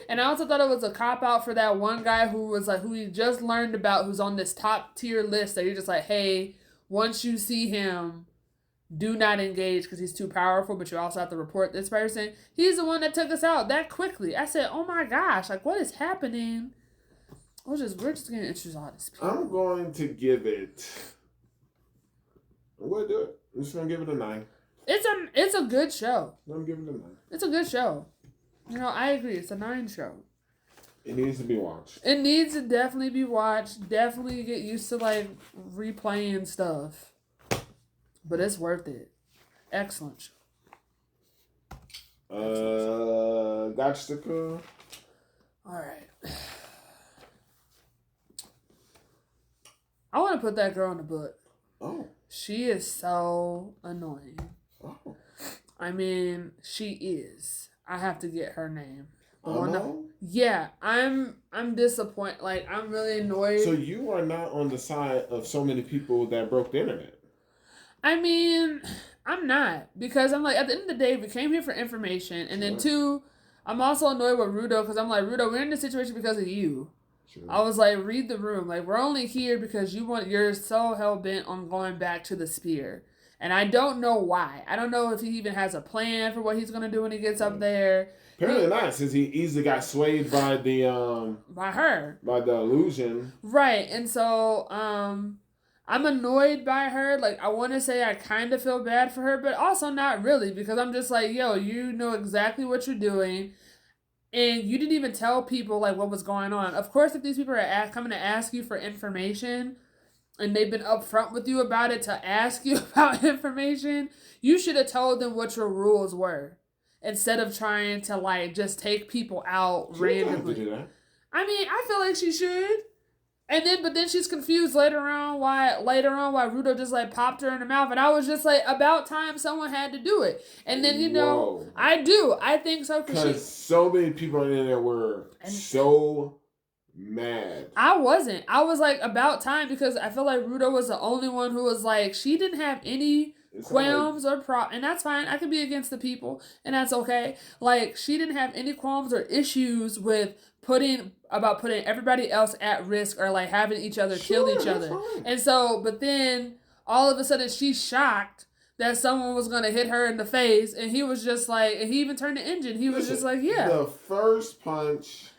A: and I also thought it was a cop-out for that one guy who was like, who he just learned about, who's on this top-tier list, that you're just like, hey, once you see him, do not engage because he's too powerful, but you also have to report this person. He's the one that took us out that quickly. I said, oh my gosh, like, what is happening? We're just getting introduced to all this people.
B: I'm going to give it... I'm going to do it. I'm just going to give it a 9.
A: It's a good show.
B: I'm giving it a 9.
A: It's a good show. I agree. It's a 9 show.
B: It needs to be watched.
A: It needs to definitely be watched. Definitely get used to like replaying stuff. But it's worth it. Excellent show.
B: Gotcha.
A: All right. I want to put that girl in the book.
B: Oh.
A: She is so annoying.
B: Oh.
A: I mean, she is. I have to get her name.
B: Yeah,
A: I'm disappointed. Like, I'm really annoyed.
B: So you are not on the side of so many people that broke the internet.
A: I mean, I'm not. Because I'm like, at the end of the day, we came here for information. And then 2, I'm also annoyed with Rudo, because I'm like, Rudo, we're in this situation because of you. Sure. I was like, read the room. Like, we're only here because you're so hell-bent on going back to the spear. And I don't know why. I don't know if he even has a plan for what he's going to do when he gets up there.
B: Apparently not, since he easily got swayed by the...
A: by her.
B: By the illusion.
A: Right. And so, I'm annoyed by her. Like, I want to say I kind of feel bad for her, but also not really. Because I'm just like, yo, you know exactly what you're doing. And you didn't even tell people, like, what was going on. Of course, if these people are coming to ask you for information... and they've been upfront with you about it to ask you about information, you should have told them what your rules were. Instead of trying to, like, just take people out randomly.
B: Do that.
A: I mean, I feel like she should. But then she's confused later on why Rudo just, like, popped her in the mouth. And I was just like, about time someone had to do it. And then,
B: Whoa.
A: I do. I think so.
B: Because so many people in there were so... mad.
A: I wasn't. I was like, about time, because I feel like Rudo was the only one who was like, she didn't have any qualms or and that's fine. I can be against the people, and that's okay. Like, she didn't have any qualms or issues with putting everybody else at risk or like having each other kill each other. Fine. And so, but then all of a sudden she's shocked that someone was going to hit her in the face, and he was just like, and he even turned the engine. He was just like, yeah.
B: The first punch...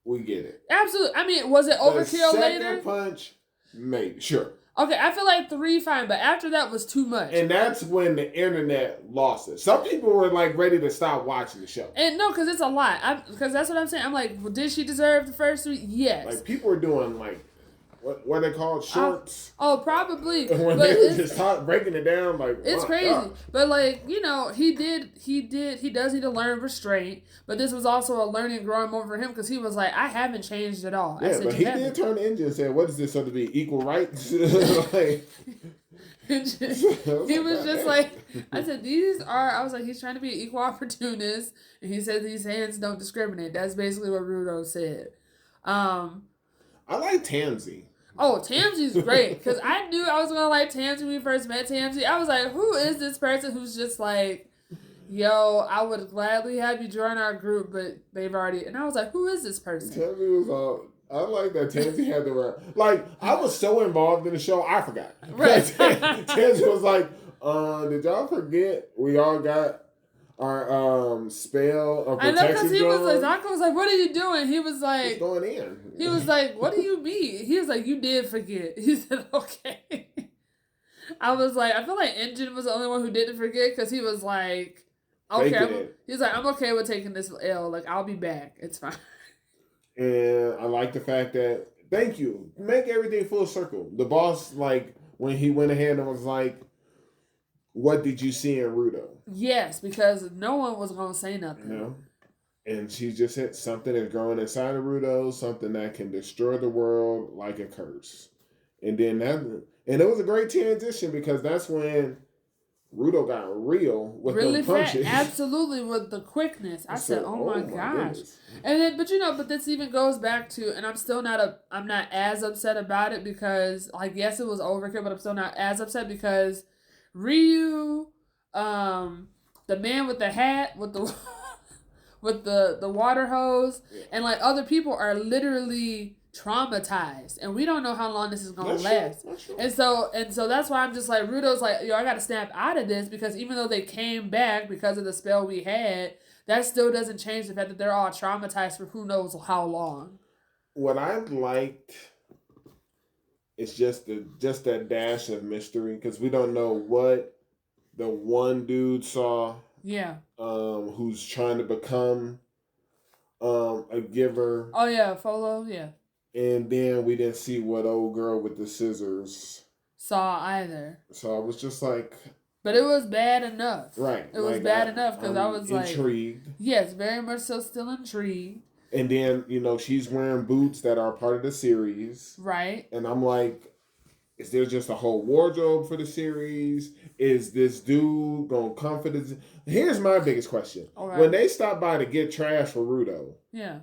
B: we get it.
A: Absolutely. I mean, was it overkill later?
B: The second punch, maybe. Sure.
A: Okay, I feel like 3 fine, but after that was too much.
B: And that's when the internet lost it. Some people were like ready to stop watching the show.
A: And no, because it's a lot. Because that's what I'm saying. I'm like, well, did she deserve the first 3? Yes.
B: Like, people were doing like what they called shorts.
A: Probably.
B: When
A: but
B: they were just breaking it down, like
A: it's crazy.
B: God.
A: But like he does need to learn restraint. But this was also a learning, growing moment for him because he was like, I haven't changed at all.
B: Yeah, but he did turn the engine and said, "What is this? So to be equal rights?" Like,
A: he was just like, I said, I was like, he's trying to be an equal opportunist, and he said these hands don't discriminate. That's basically what Rudo said.
B: I like Tansy.
A: Oh, Tamsy's great because I knew I was gonna like Tamsy when we first met Tamsy. I was like, who is this person who's just like, yo, I would gladly have you join our group, but they've already. And I was like, who is this person?
B: Tansy was all. I like that Tansy had the right. Like, I was so involved in the show, I forgot. Right. Tansy was like, did y'all forget we all got our spell of protection? I know, because
A: he was like, Zaka was like, what are you doing? He was like,
B: it's going in.
A: He was like, what do you mean? He was like, you did forget. He said, okay. I was like, I feel like Engine was the only one who didn't forget because he was like, okay. He's like, I'm okay with taking this L. Like, I'll be back. It's fine.
B: And I like the fact that, thank you, make everything full circle. The boss, like, when he went ahead and was like, what did you see in Rudo?
A: Yes, because no one was going to say nothing.
B: No. And she just said something is growing inside of Rudo, something that can destroy the world like a curse. And then it was a great transition because that's when Rudo got real with
A: really
B: the punches.
A: Absolutely, with the quickness. I said, oh my gosh. Goodness. And then, but this even goes back to, and I'm not as upset about it because, like, yes, it was overkill, but I'm still not as upset because Ryu, the man with the hat, with the with the water hose, and like other people are literally traumatized, and we don't know how long this is gonna last. True. And so that's why I'm just like, Rudo's like, yo, I gotta snap out of this because even though they came back because of the spell we had, that still doesn't change the fact that they're all traumatized for who knows how long.
B: What I liked is just that dash of mystery because we don't know what the one dude saw.
A: Yeah.
B: Who's trying to become a giver.
A: Oh yeah, Folo, yeah.
B: And then we didn't see what old girl with the scissors
A: saw either.
B: So I was just like...
A: But it was bad enough.
B: Right.
A: It was bad enough because I was
B: intrigued. Intrigued.
A: Yes, very much so still intrigued.
B: And then, she's wearing boots that are part of the series.
A: Right.
B: And I'm like, is there just a whole wardrobe for the series? Is this dude going to come for this? Here's my biggest question. Okay. When they stopped by to get trash for Rudo.
A: Yeah.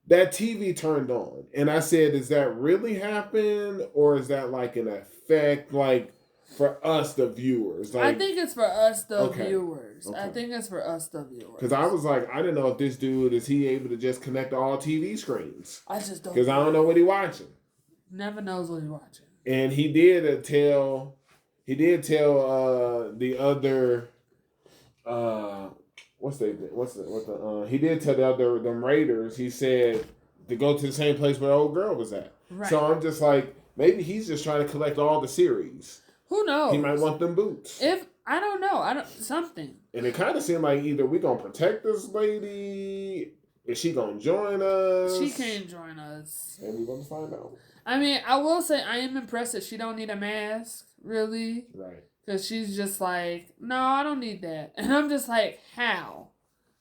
B: That TV turned on. And I said, does that really happen? Or is that like an effect, like for us, the viewers? Like,
A: I think it's for us, the viewers. Okay. I think it's for us, the viewers.
B: Because I was like, I didn't know if this dude, is he able to just connect all TV screens?
A: I just don't.
B: Because I don't know what he's watching.
A: Never knows what he's watching.
B: And he did tell the other, he did tell the other, them Raiders, he said to go to the same place where the old girl was at. Right. So I'm just like, maybe he's just trying to collect all the series.
A: Who knows?
B: He might want them boots.
A: I don't know. Something.
B: And it kind of seemed like either we gonna protect this lady, is she gonna join us?
A: She can't join us.
B: And we're gonna find out.
A: I mean, I will say I am impressed that she don't need a mask, really.
B: Right. Because
A: she's just like, no, I don't need that. And I'm just like, how?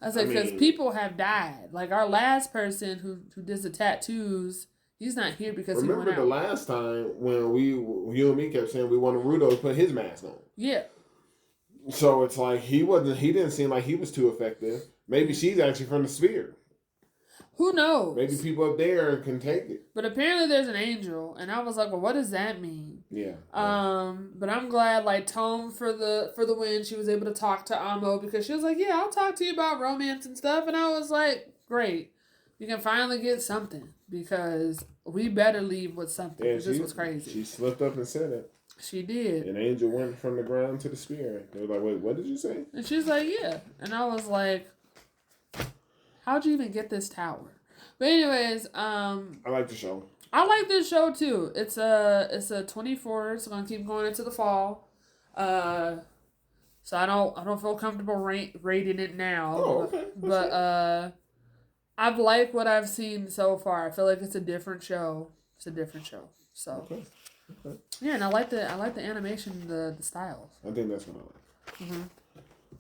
A: I was like, because people have died. Like, our last person who did the tattoos, he's not here because he went out.
B: Remember the last time when you and me kept saying we wanted Rudo to put his mask on?
A: Yeah.
B: So it's like, he didn't seem like he was too effective. Maybe she's actually from the sphere.
A: Who knows?
B: Maybe people up there can take it.
A: But apparently there's an angel, and I was like, well, what does that mean?
B: Yeah.
A: But I'm glad, like, Tome for the win, she was able to talk to Amo because she was like, yeah, I'll talk to you about romance and stuff. And I was like, great. You can finally get something because we better leave with something. Yeah, this was crazy.
B: She slipped up and said it.
A: She did.
B: An angel went from the ground to the sphere. They were like, wait, what did you say?
A: And she's like, yeah. And I was like, how'd you even get this tower? But anyways, I
B: like the show.
A: I like this show too. It's a 24. It's gonna keep going into the fall. So I don't feel comfortable rating it now.
B: Oh, okay.
A: But I've liked what I've seen so far. I feel like it's a different show. So
B: okay.
A: yeah, and I like the animation, the styles.
B: I think that's what I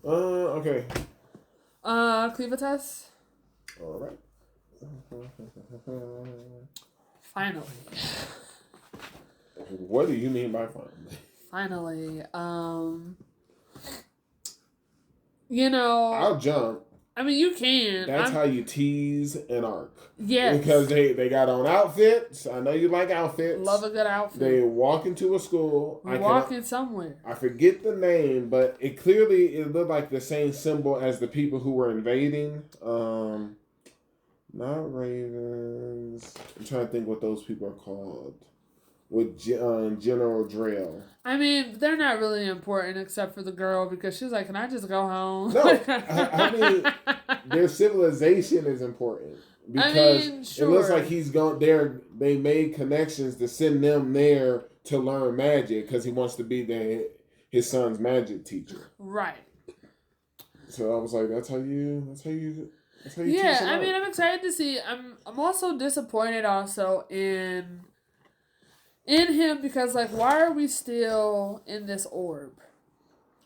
B: like. Okay.
A: Cleaver test.
B: All right.
A: Finally.
B: What do you mean by finally?
A: Finally. You know,
B: I'll jump.
A: I mean, you can.
B: That's how you tease an arc.
A: Yes.
B: Because they got on outfits. I know you like outfits.
A: Love a good outfit.
B: They walk into a school.
A: Walking somewhere.
B: I forget the name, but it looked like the same symbol as the people who were invading. Not Ravens. I'm trying to think what those people are called. With General Drill.
A: I mean, they're not really important except for the girl because she's like, "Can I just go home?"
B: No, I mean, their civilization is important because it looks like he's gone there. They made connections to send them there to learn magic because he wants to be his son's magic teacher.
A: Right.
B: So I was like, that's how you.
A: Yeah, I mean, I'm excited to see. I'm also disappointed also in him because, like, why are we still in this orb?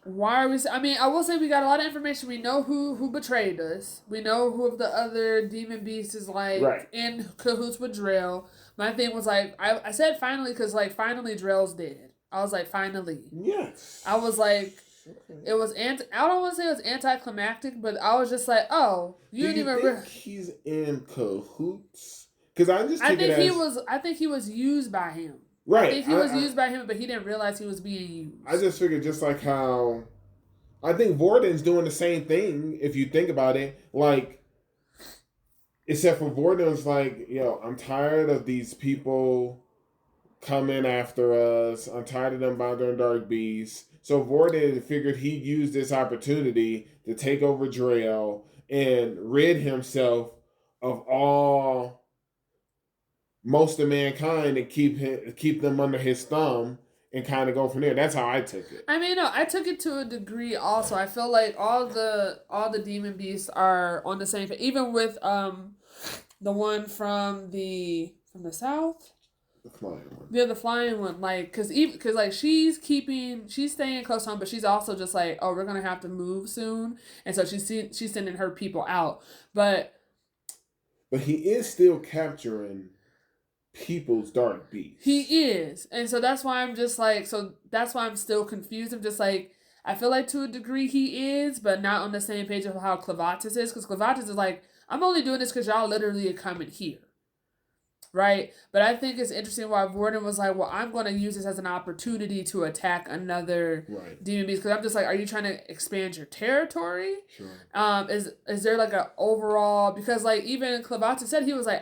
A: Why are we... I mean, I will say we got a lot of information. We know who betrayed us. We know who of the other demon beasts is, like, in cahoots with Drill. My thing was, like, I said finally because, like, finally Drill's dead. I was like, finally.
B: Yes.
A: I was like... It was I don't want to say it was anticlimactic, but I was just like, oh, you didn't even...
B: think he's in cahoots? Because I
A: think he was used by him.
B: Right.
A: I think he was used by him, but he didn't realize he was being used.
B: I just figured just like how... I think Vorden's doing the same thing, if you think about it. Like, except for Vorden's like, I'm tired of these people coming after us. I'm tired of them bothering Dark Beast. So Vorden figured he'd use this opportunity to take over Drell and rid himself of most of mankind and keep them under his thumb and kind of go from there. That's how I took it.
A: I mean, no, I took it to a degree also. I feel like all the demon beasts are on the same page. Even with the one from the south.
B: The flying one.
A: Yeah, the flying one. Like, cause like she's staying close home, but she's also just like, oh, we're gonna have to move soon, and so she's sending her people out. But
B: he is still capturing people's dark beasts.
A: He is, and so that's why I'm just like, that's why I'm still confused. I'm just like, I feel like to a degree he is, but not on the same page of how Clavatis is, because Clavatis is like, I'm only doing this because y'all literally are coming here. Right? But I think it's interesting why Vorden was like, well, I'm going to use this as an opportunity to attack another demon beast. Because I'm just like, are you trying to expand your territory?
B: Sure.
A: Is there like an overall... Because like even Clavatis said, he was like,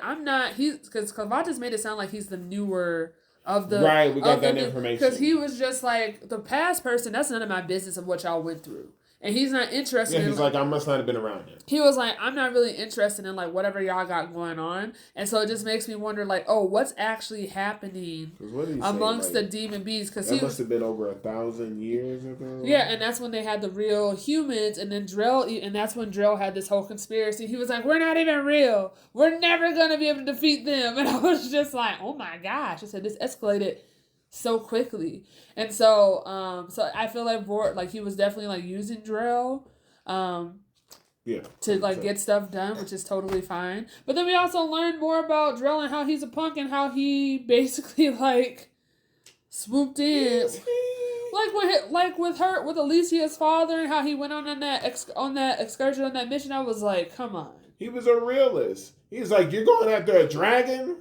A: because Clavatis made it sound like he's the newer of the...
B: Right, we got that information.
A: Because he was just like, the past person, that's none of my business of what y'all went through. And he's not interested in...
B: he's like, I must not have been around him.
A: He was like, I'm not really interested in, like, whatever y'all got going on. And so it just makes me wonder, like, oh, what's actually happening amongst the demon beasts? Because
B: that must have been over 1,000 years ago.
A: Yeah, and that's when they had the real humans. And then and that's when Drell had this whole conspiracy. He was like, we're not even real. We're never going to be able to defeat them. And I was just like, oh my gosh. I said, this escalated so quickly. And so I feel like he was definitely like using Drell to like get stuff done, which is totally fine. But then we also learned more about Drell and how he's a punk and how he basically like swooped in with Alicia's father and how he went on that excursion on that mission. I was like, come on.
B: He was a realist. He's like, you're going after a dragon?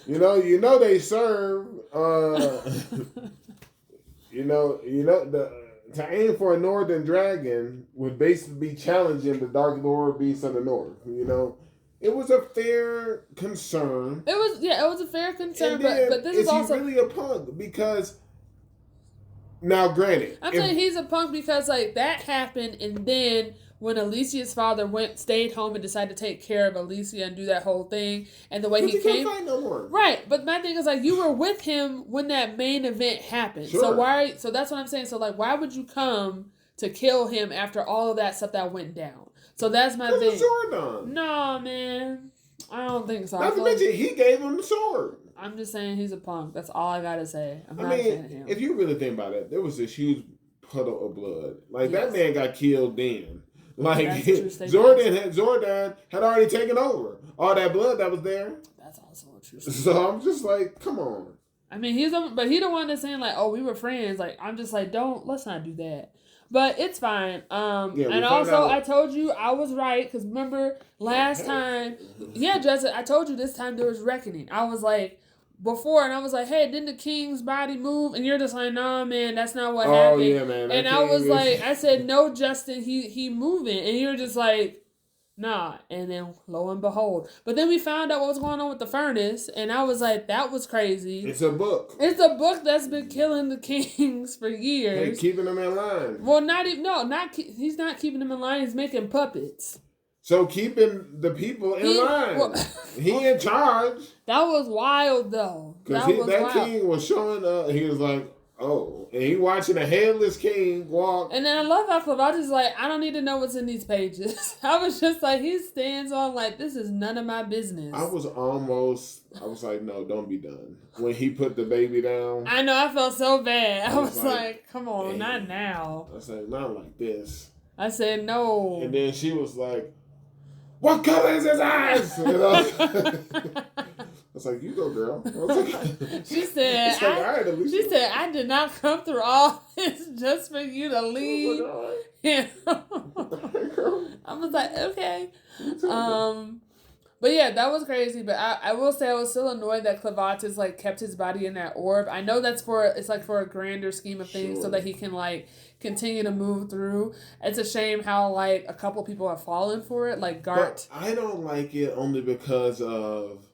B: You know they serve to aim for a northern dragon would basically be challenging the Dark Lord beasts of the north. It was a fair concern.
A: It was a fair concern, but this is also
B: really a punk because now granted,
A: I'm saying he's a punk because like that happened, and then when Alicia's father stayed home and decided to take care of Alicia and do that whole thing, and the way he came,
B: no more.
A: Right? But my thing is like you were with him when that main event happened. Sure. So that's what I'm saying. So like, why would you come to kill him after all of that stuff that went down? So that's my thing.
B: Zordon.
A: No, man, I don't think so.
B: Not to mention he gave him the sword.
A: I'm just saying he's a punk. That's all I gotta say. I'm
B: I
A: not a fan of
B: mean,
A: him.
B: if you really think about it, there was this huge puddle of blood. Like that man got killed then. Like Zordon had already taken over all that blood that was there.
A: That's also a true
B: statement. So I'm just like, come on.
A: I mean, he the one that's saying like, oh, we were friends. Like, I'm just like, let's not do that. But it's fine. And also, I told you I was right because remember last time, Jessica, I told you this time there was reckoning. I was like before, and I was like, hey, didn't the king's body move? And you're just like, nah, man, that's not what happened. Oh yeah, man. And I was like, I said, no, Justin, he moving, and you're just like, nah. And then lo and behold, but then we found out what was going on with the furnace, and I was like, that was crazy.
B: It's a book.
A: It's a book that's been killing the kings for years.
B: Hey, keeping them in line.
A: Well, he's not keeping them in line. He's making puppets.
B: So keeping the people in line. Well, he in charge.
A: That was wild though.
B: That king was showing up. He was like, oh, and he watching a headless king walk.
A: And then I love how Clavati's like, I don't need to know what's in these pages. I was just like, he stands on like, this is none of my business.
B: I was like, no, don't be done. When he put the baby down.
A: I know, I felt so bad. I was like, come on, not now.
B: I said, not like this.
A: I said, no.
B: And then she was like, what color is his eyes? And I was like, you go, girl.
A: She said, I did not come through all this just for you to leave. Oh yeah. I was like, okay. But yeah, that was crazy. But I will say I was still annoyed that Clavatis like kept his body in that orb. I know that's for a grander scheme of things, so that he can like continue to move through. It's a shame how like a couple people have fallen for it, like Gart.
B: But I don't like it only because of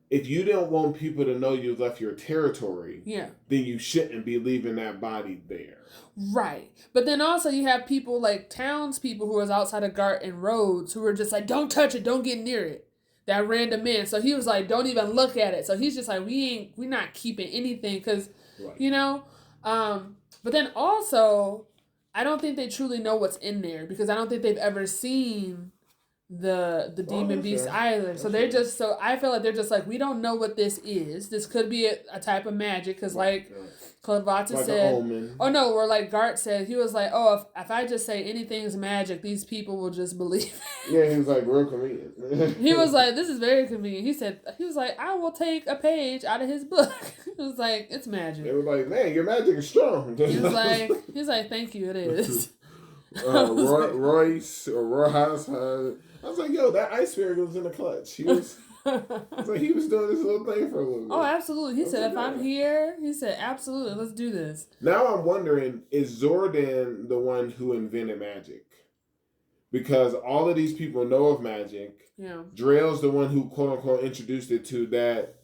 B: if you don't want people to know you left your territory, then you shouldn't be leaving that body there.
A: Right. But then also you have people like townspeople who was outside of Gart and Rhodes who were just like, don't touch it, don't get near it. That random man. So he was like, don't even look at it. So he's just like, we're not keeping anything because, you know. But then also, I don't think they truly know what's in there because I don't think they've ever seen the demon beast either. So they're just, so I feel like they're just like, we don't know what this is. This could be a type of magic because like Clavata said, oh no, or like Gart said, he was like, oh, if I just say anything's magic, these people will just believe it.
B: Yeah, he was like, real convenient.
A: He was like, this is very convenient. He was like, I will take a page out of his book. He was like, it's magic.
B: They were like, man, your magic is strong.
A: He was like, thank you, it is.
B: Royce or Rojas. I was like, yo, that ice spirit was in the clutch. He was doing this little thing for a little bit.
A: Oh, absolutely. He said, if I'm here, he said, absolutely, let's do this.
B: Now I'm wondering, is Zordon the one who invented magic? Because all of these people know of magic.
A: Yeah.
B: Drell's the one who, quote unquote, introduced it to that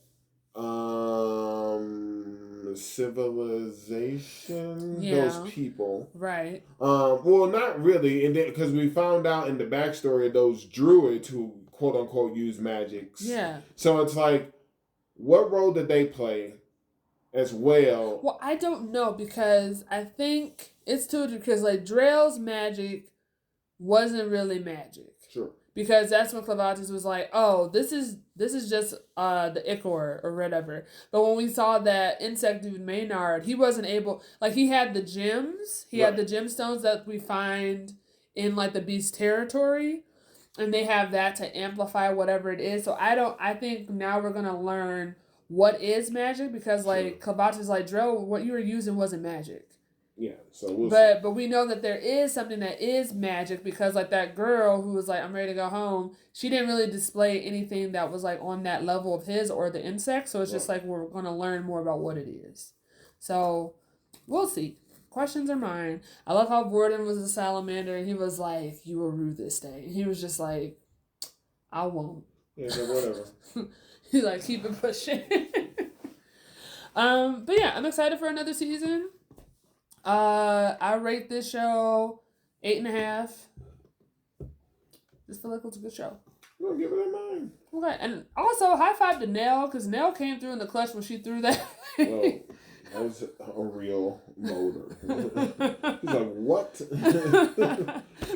B: civilization, those people.
A: Right.
B: Well, not really, and then because we found out in the backstory of those druids who quote unquote use magics.
A: Yeah.
B: So it's like, what role did they play as well?
A: Well, I don't know because I think it's too because like Drell's magic wasn't really magic.
B: Sure.
A: Because that's when Clavatis was like, oh, this is just the Ichor or whatever. But when we saw that insect dude Maynard, he wasn't able, like he had the gems, had the gemstones that we find in like the beast territory, and they have that to amplify whatever it is. So I think now we're gonna learn what is magic because like Clavatis like, Drell, what you were using wasn't magic.
B: Yeah, so we'll
A: see. But we know that there is something that is magic because like that girl who was like, I'm ready to go home, she didn't really display anything that was like on that level of his or the insect. So it's just like we're going to learn more about what it is. So we'll see. Questions are mine. I love how Borden was a salamander and he was like, you will rue this day. And he was just like, I won't.
B: Yeah, but whatever.
A: He's like, keep it pushing. But yeah, I'm excited for another season. I rate this show 8.5. Just feel like it's a good show.
B: I'm gonna give it a 9.
A: Okay, and also high five to Nell because Nell came through in the clutch when she threw that.
B: Well, that was a real motor. He's like, what?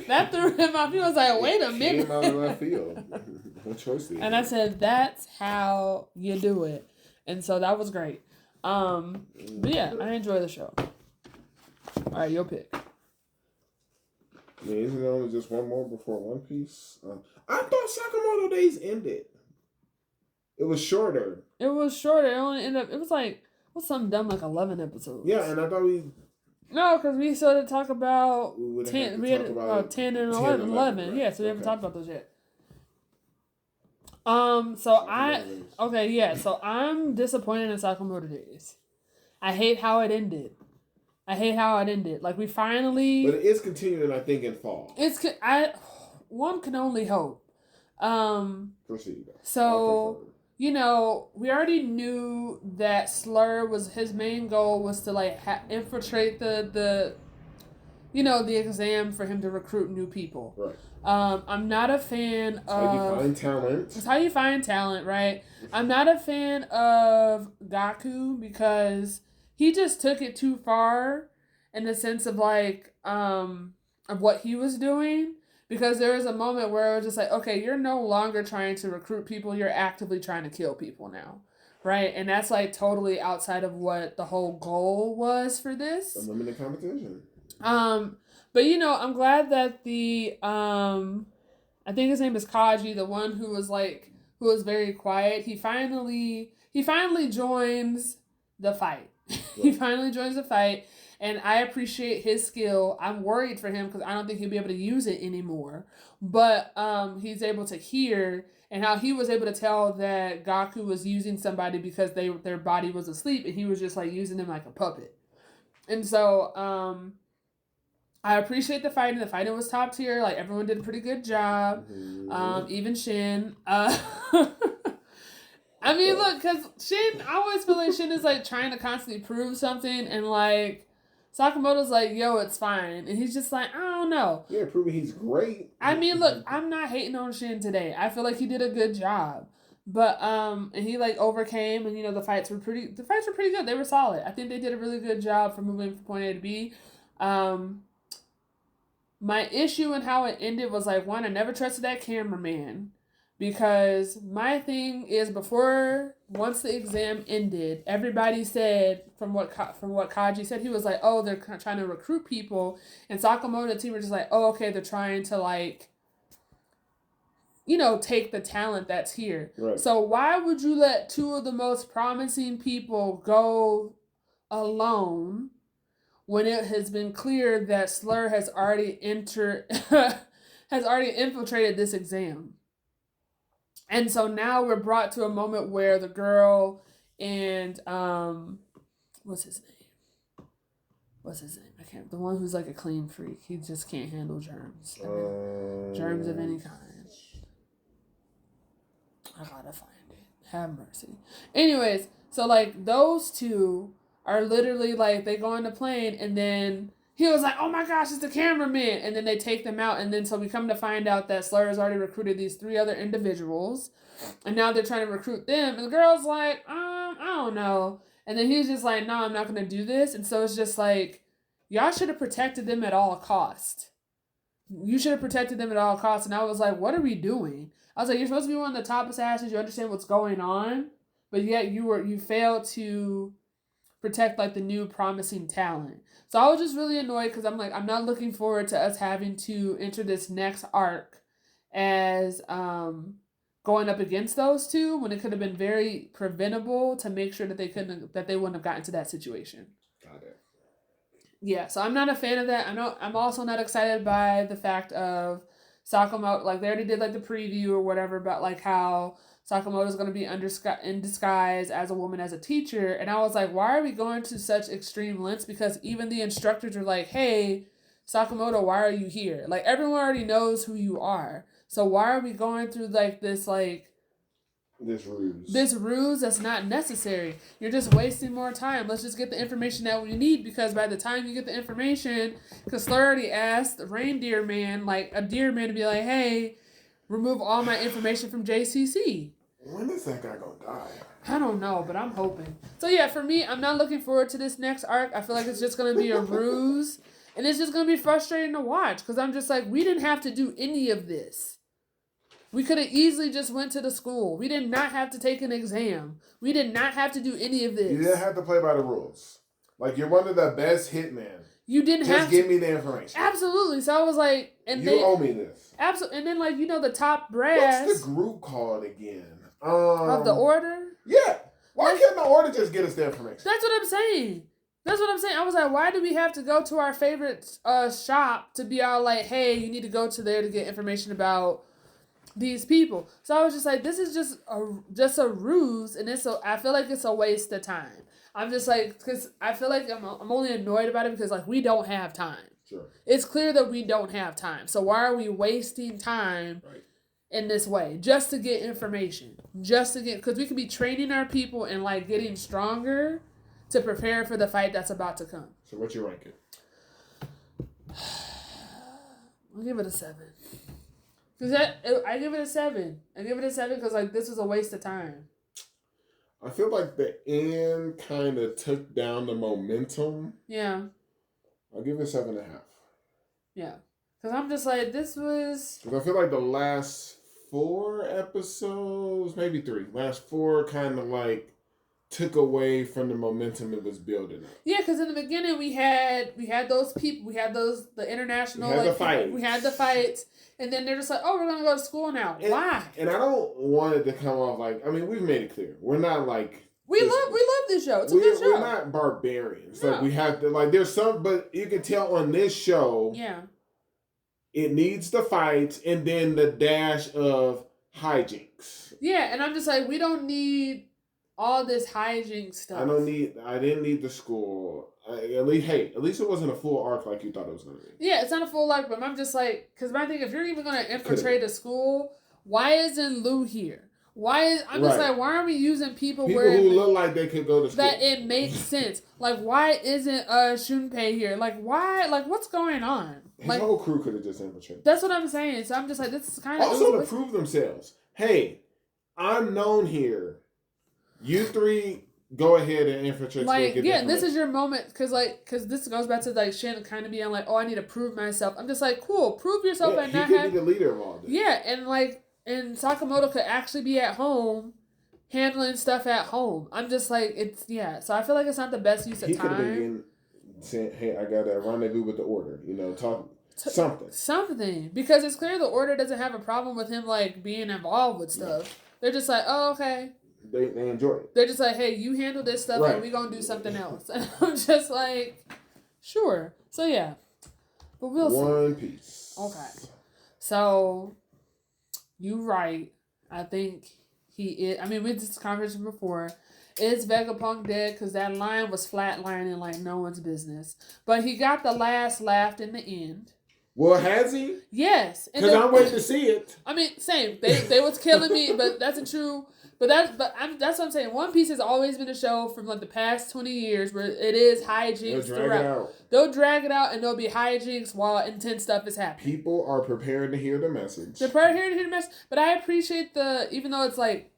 A: That threw him off. He was like, wait a minute.
B: Came out of left field. What choice do you
A: And
B: have?
A: I said, that's how you do it. And so that was great. But yeah, I enjoy the show. All right, your pick.
B: I mean, isn't there only just one more before One Piece? I thought Sakamoto Days ended. It was shorter.
A: It was shorter. It only ended up, it was like, what's something dumb, like 11 episodes.
B: Yeah, and I thought we...
A: No, because we started to talk about
B: We
A: 10. We
B: had
A: had
B: to talk about
A: 10 and
B: 10
A: 11.
B: and
A: 11.
B: right.
A: Yeah, so we haven't
B: Okay.
A: talked about those yet. So I'm disappointed in Sakamoto Days. I hate how it ended. Like, we finally...
B: But it is continuing, I think, in fall.
A: One can only hope.
B: Proceed.
A: So, you know, we already knew that Slur was... His main goal was to, like, infiltrate the exam for him to recruit new people.
B: Right.
A: I'm not a fan of...
B: How you find talent.
A: It's how you find talent, right? I'm not a fan of Gaku because he just took it too far in the sense of, like, of what he was doing. Because there was a moment where it was just like, okay, you're no longer trying to recruit people. You're actively trying to kill people now. Right? And that's, like, totally outside of what the whole goal was for this.
B: Eliminate competition.
A: But, you know, I'm glad that the, I think his name is Kaji, the one who was very quiet. He finally joins the fight. Right. He finally joins the fight, and I appreciate his skill. I'm worried for him because I don't think he'll be able to use it anymore. But, he's able to hear, and how he was able to tell that Gaku was using somebody because their body was asleep, and he was just, like, using them like a puppet. And so, I appreciate the fighting. The fighting was top tier. Like, everyone did a pretty good job. Mm-hmm. Even Shin. I mean, look, because Shin, I always feel like Shin is, like, trying to constantly prove something. And, like, Sakamoto's like, yo, it's fine. And he's just like, I don't know.
B: Yeah, proving he's great.
A: I mean, look, I'm not hating on Shin today. I feel like he did a good job. But, and he, like, overcame. And, you know, the fights were pretty good. They were solid. I think they did a really good job for moving from point A to B. My issue in how it ended was, like, one, I never trusted that cameraman because my thing is once the exam ended, everybody said from what Kaji said, he was like, oh, they're trying to recruit people, and Sakamoto and the team were just like, oh, okay, they're trying to, like, you know, take the talent that's here. Right. So why would you let two of the most promising people go alone when it has been clear that Slur has already infiltrated this exam? And so now we're brought to a moment where the girl and what's his name? I can't. The one who's like a clean freak. He just can't handle germs. Germs of any kind. I gotta find it. Have mercy. Anyways, so, like, those two are literally, like, they go on the plane, and then he was like, oh my gosh, it's the cameraman, and then they take them out, and then so we come to find out that Slur has already recruited these 3 other individuals, and now they're trying to recruit them, and the girl's like, I don't know, and then he's just like, no, I'm not going to do this, and so it's just like, y'all should have protected them at all cost. You should have protected them at all costs, and I was like, what are we doing? I was like, you're supposed to be one of the top assassins, you understand what's going on, but yet you failed to protect, like, the new promising talent. So I was just really annoyed because I'm like, I'm not looking forward to us having to enter this next arc as going up against those two when it could have been very preventable to make sure that they wouldn't have gotten to that situation.
B: Got it.
A: Yeah, so I'm not a fan of that. I'm also not excited by the fact of Sakamoto, like, they already did, like, the preview or whatever about, like, how Sakamoto's going to be in disguise as a woman as a teacher. And I was like, why are we going to such extreme lengths? Because even the instructors are like, hey, Sakamoto, why are you here? Like, everyone already knows who you are. So why are we going through, like, this ruse that's not necessary? You're just wasting more time. Let's just get the information that we need, because by the time you get the information, because Slur already asked the reindeer man, like, a deer man, to be like, hey, remove all my information from JCC.
B: When is that guy gonna die?
A: I don't know, but I'm hoping. So yeah, for me, I'm not looking forward to this next arc. I feel like it's just gonna be a ruse, and it's just gonna be frustrating to watch, because I'm just like, we didn't have to do any of this. We could have easily just went to the school. We did not have to take an exam. We did not have to do any of this.
B: You didn't have to play by the rules. Like, you're one of the best hitmen.
A: You didn't have to.
B: Just give me the information.
A: Absolutely. So I was like... and
B: you owe me this.
A: Absolutely. And then, like, you know, the top brass...
B: What's the group called again?
A: Of the order?
B: Yeah. Why can't the order just get us the information?
A: That's what I'm saying. I was like, why do we have to go to our favorite shop to be all like, hey, you need to go to there to get information about these people? So I was just like, this is just a ruse, and I feel like it's a waste of time. I'm just like, because I feel like I'm only annoyed about it because, like, we don't have time.
B: Sure.
A: It's clear that we don't have time. So why are we wasting time in this way? Just to get information. Because we could be training our people and, like, getting stronger to prepare for the fight that's about to come.
B: So what's your ranking?
A: I'll give it a 7. I give it a 7. I give it a 7 because, like, this was a waste of time.
B: I feel like the end kind of took down the momentum.
A: Yeah.
B: I'll give it 7.5.
A: Yeah. Because I'm just like, this was...
B: Because I feel like the last 4 episodes, maybe 3, last 4 kind of, like, took away from the momentum it was building up.
A: Yeah, because in the beginning we had those people, the international,
B: we had the
A: fights, and then they're just like, oh, we're gonna go to school now. Why?
B: And I don't want it to come off like, I mean, we've made it clear we're not like
A: we love this show. It's a good show.
B: We're not barbarians.
A: No.
B: Like, we have to, like, there's some, but you can tell on this show, it needs the fights and then the dash of hijinks.
A: Yeah, and I'm just like, we don't need all this hijinks stuff.
B: I didn't need the school. At least it wasn't a full arc like you thought it was going to be.
A: Yeah, it's not a full arc, but I'm just like, because my thing, if you're even going to infiltrate a school, why isn't Lou here? Just like, why are we using people
B: who look like they could go to school?
A: That it makes sense. Like, why isn't Shunpei here? Like, why? Like, what's going on?
B: His whole crew could have just infiltrated.
A: That's what I'm saying. So I'm just like, this is kind of...
B: Also to prove themselves. Hey, I'm known here. You 3 go ahead and infiltrate.
A: Like, yeah, this is your moment. Because this goes back to, like, Shin kind of being like, oh, I need to prove myself. I'm just like, cool, prove yourself by not having...
B: He could be the leader of all this.
A: Yeah, and, like, and Sakamoto could actually be at home handling stuff at home. I'm just like, it's, yeah. So I feel like it's not the best use of time. He could have been
B: saying, hey, I got a rendezvous with the order. You know, something.
A: Something. Because it's clear the order doesn't have a problem with him, like, being involved with stuff. Yeah. They're just like, oh, okay.
B: They enjoy it.
A: They're just like, hey, you handle this stuff and we gonna do something else. And I'm just like, sure. So, yeah. But we'll see.
B: One Piece.
A: Okay. So... You right. I think he is. I mean, we did this conversation before. Is Vegapunk dead? Because that line was flatlining like no one's business. But he got the last laugh in the end.
B: Well, has he?
A: Yes.
B: Because I'm waiting to see it.
A: I mean, same. They was killing me, but that's a true... that's what I'm saying. One Piece has always been a show from like the past 20 years where it is hijinks throughout. They'll drag it out and there'll be hijinks while intense stuff is happening.
B: People are prepared to hear the message.
A: They're prepared to hear the message. But I appreciate even though it's like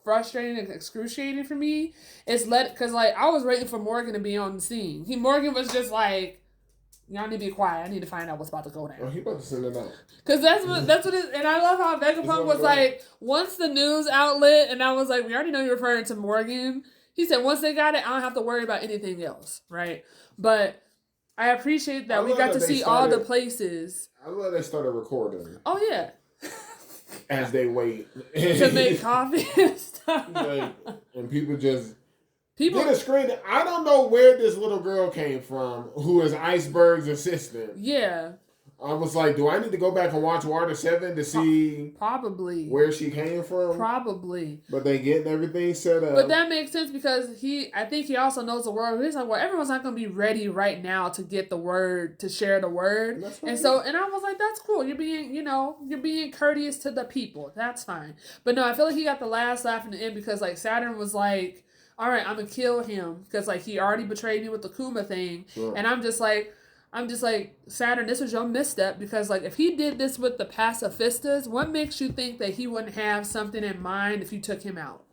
A: frustrating and excruciating for me, because like I was waiting for Morgan to be on the scene. Morgan was just like, y'all need to be quiet. I need to find out what's about to go down.
B: Oh, he about to send it out.
A: Because that's what it is. And I love how Vegapunk was like, once the news outlet, and I was like, we already know you're referring to Morgan. He said, once they got it, I don't have to worry about anything else, right? But I appreciate that we got to see all the places.
B: I love they started recording.
A: Oh, yeah.
B: As they wait.
A: To make coffee and stuff.
B: And people just... Get a screen. I don't know where this little girl came from, who is Iceberg's assistant.
A: Yeah.
B: I was like, do I need to go back and watch Water 7 to see
A: probably
B: where she came from?
A: Probably.
B: But they getting everything set up.
A: But that makes sense because I think he also knows the word. He's like, well, everyone's not going to be ready right now to get the word, to share the word. And I was like, that's cool. You're being courteous to the people. That's fine. But no, I feel like he got the last laugh in the end because like Saturn was like, all right, I'm going to kill him because, like, he already betrayed me with the Kuma thing. Sure. And I'm just like, Saturn, this was your misstep because, like, if he did this with the pacifistas, what makes you think that he wouldn't have something in mind if you took him out?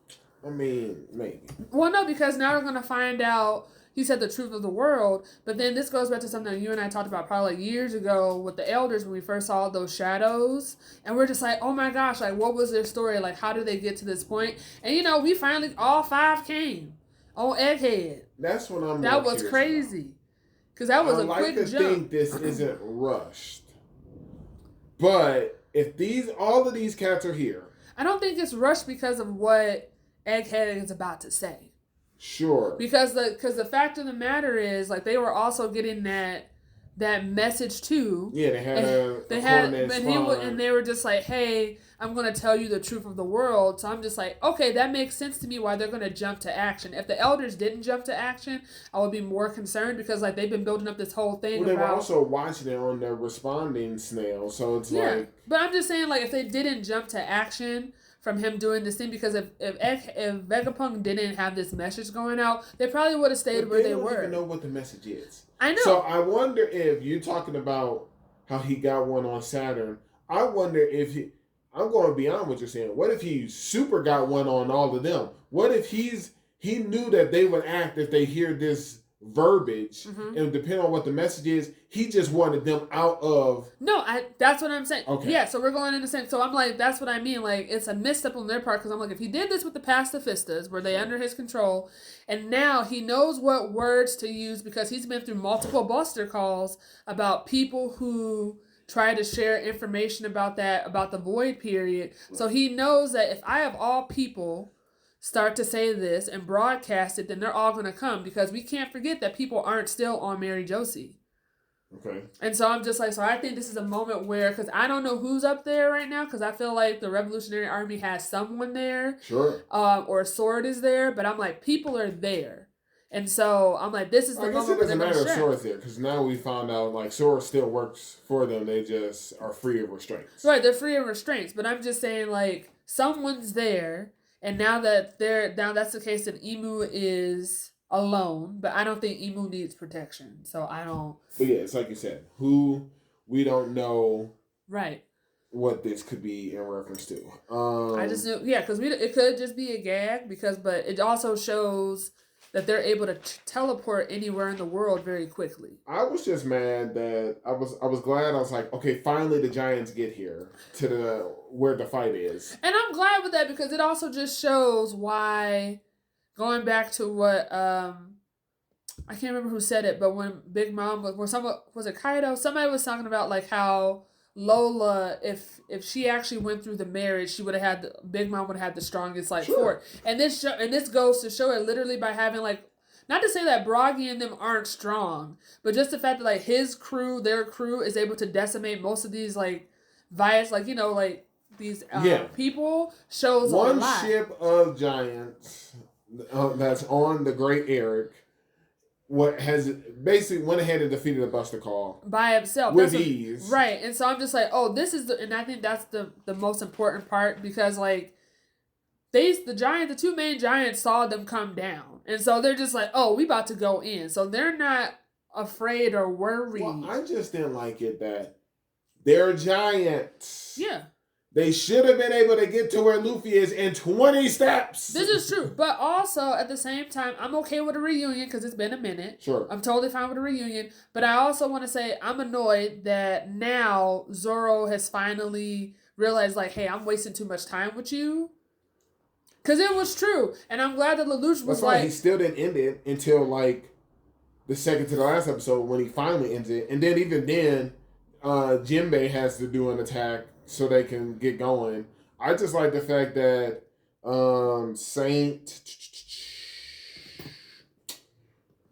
B: I mean, maybe.
A: Well, no, because now we're going to find out he said the truth of the world. But then this goes back to something that you and I talked about probably like years ago with the elders when we first saw those shadows. And we're just like, oh my gosh, like what was their story? Like how did they get to this point? And you know, we finally, all 5 came on Egghead.
B: That's what I'm
A: That was crazy. Because that was a quick jump. I like to think
B: this isn't rushed. But if all of these cats are here.
A: I don't think it's rushed because of what Egghead is about to say.
B: Sure.
A: Because the fact of the matter is, like, they were also getting that message too.
B: Yeah, they had
A: and they were just like, hey, I'm gonna tell you the truth of the world. So I'm just like, okay, that makes sense to me why they're gonna jump to action. If the elders didn't jump to action, I would be more concerned because like they've been building up this whole thing.
B: Well, they were also watching it on their responding snail, so it's like.
A: But I'm just saying, like, if they didn't jump to action from him doing this thing, because if Vegapunk didn't have this message going out, they probably would have stayed where they were. They don't
B: even know what the message is.
A: I know.
B: So I wonder if you're talking about how he got one on Saturn. I wonder if I'm going to be honest with you saying, what if he super got one on all of them? What if he knew that they would act if they hear this verbiage, and depending on what the message is, he just wanted them out of.
A: No, that's what I'm saying.
B: Okay.
A: Yeah, so we're going in the same. So I'm like, that's what I mean. Like, it's a misstep on their part because I'm like, if he did this with the pacifistas, were they under his control, and now he knows what words to use because he's been through multiple buster calls about people who try to share information about the void period. So he knows that if I have all people start to say this and broadcast it, then they're all going to come because we can't forget that people aren't still on Mary Josie.
B: Okay. And
A: so I'm just like, so I think this is a moment where, because I don't know who's up there right now, because I feel like the Revolutionary Army has someone there.
B: Sure.
A: Or Sword is there, but I'm like, people are there. And so I'm like, this is the moment where they're going to
B: I guess it doesn't matter if Sword's there, because now we found out, like, Sword still works for them. They just are free of restraints.
A: Right, they're free of restraints. But I'm just saying, like, someone's there. And now that's the case, that Emu is alone, but I don't think Emu needs protection. So I don't.
B: But yeah, it's like you said, we don't know.
A: Right.
B: What this could be in reference to.
A: I just knew, because it could just be a gag but it also shows that they're able to teleport anywhere in the world very quickly.
B: I was just mad that I was glad. I was like, okay, finally the Giants get here to where the fight is.
A: And I'm glad with that because it also just shows why, going back to what I can't remember who said it, but when Big Mom was it Kaido? Somebody was talking about like how Lola, if she actually went through the marriage, she would have had Big Mom would have had the strongest fort. And this goes to show it literally by having like, not to say that Broggy and them aren't strong, but just the fact that like his crew, their crew is able to decimate most of these like Vias, like like these people shows
B: one
A: a lot.
B: ship of giants that's on the Great Eric. What has basically went ahead and defeated the Buster Call
A: by himself
B: with ease,
A: right? And so I'm just like, oh, this is and I think that's the most important part because like the 2 main giants saw them come down, and so they're just like, oh, we about to go in, so they're not afraid or worried.
B: Well, I just didn't like it that they're giants.
A: Yeah.
B: They should have been able to get to where Luffy is in 20 steps.
A: This is true. But also, at the same time, I'm okay with a reunion because it's been a minute.
B: Sure.
A: I'm totally fine with a reunion. But I also want to say I'm annoyed that now Zoro has finally realized, like, hey, I'm wasting too much time with you. Because it was true. And I'm glad that Lelouch was like...
B: he still didn't end it until, like, the second to the last episode when he finally ends it. And then even then, Jinbei has to do an attack so they can get going. I just like the fact that Saint...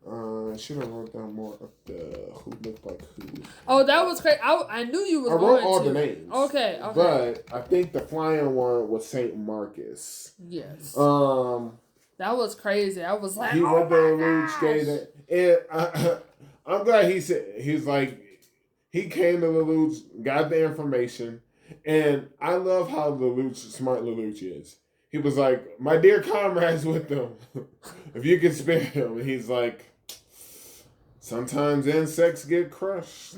B: I should have wrote down more of who looked like who.
A: Oh, that was crazy. I knew you was going to.
B: I wrote all the names.
A: Okay.
B: But I think the flying one was Saint Marcus.
A: Yes.
B: That
A: was crazy. I was like,
B: he went there and gave it. And I'm glad he's like, he came to Lelouch, got the information, and I love how smart Lelouch is. He was like, my dear comrades with them, if you can spare him. He's like, sometimes insects get crushed.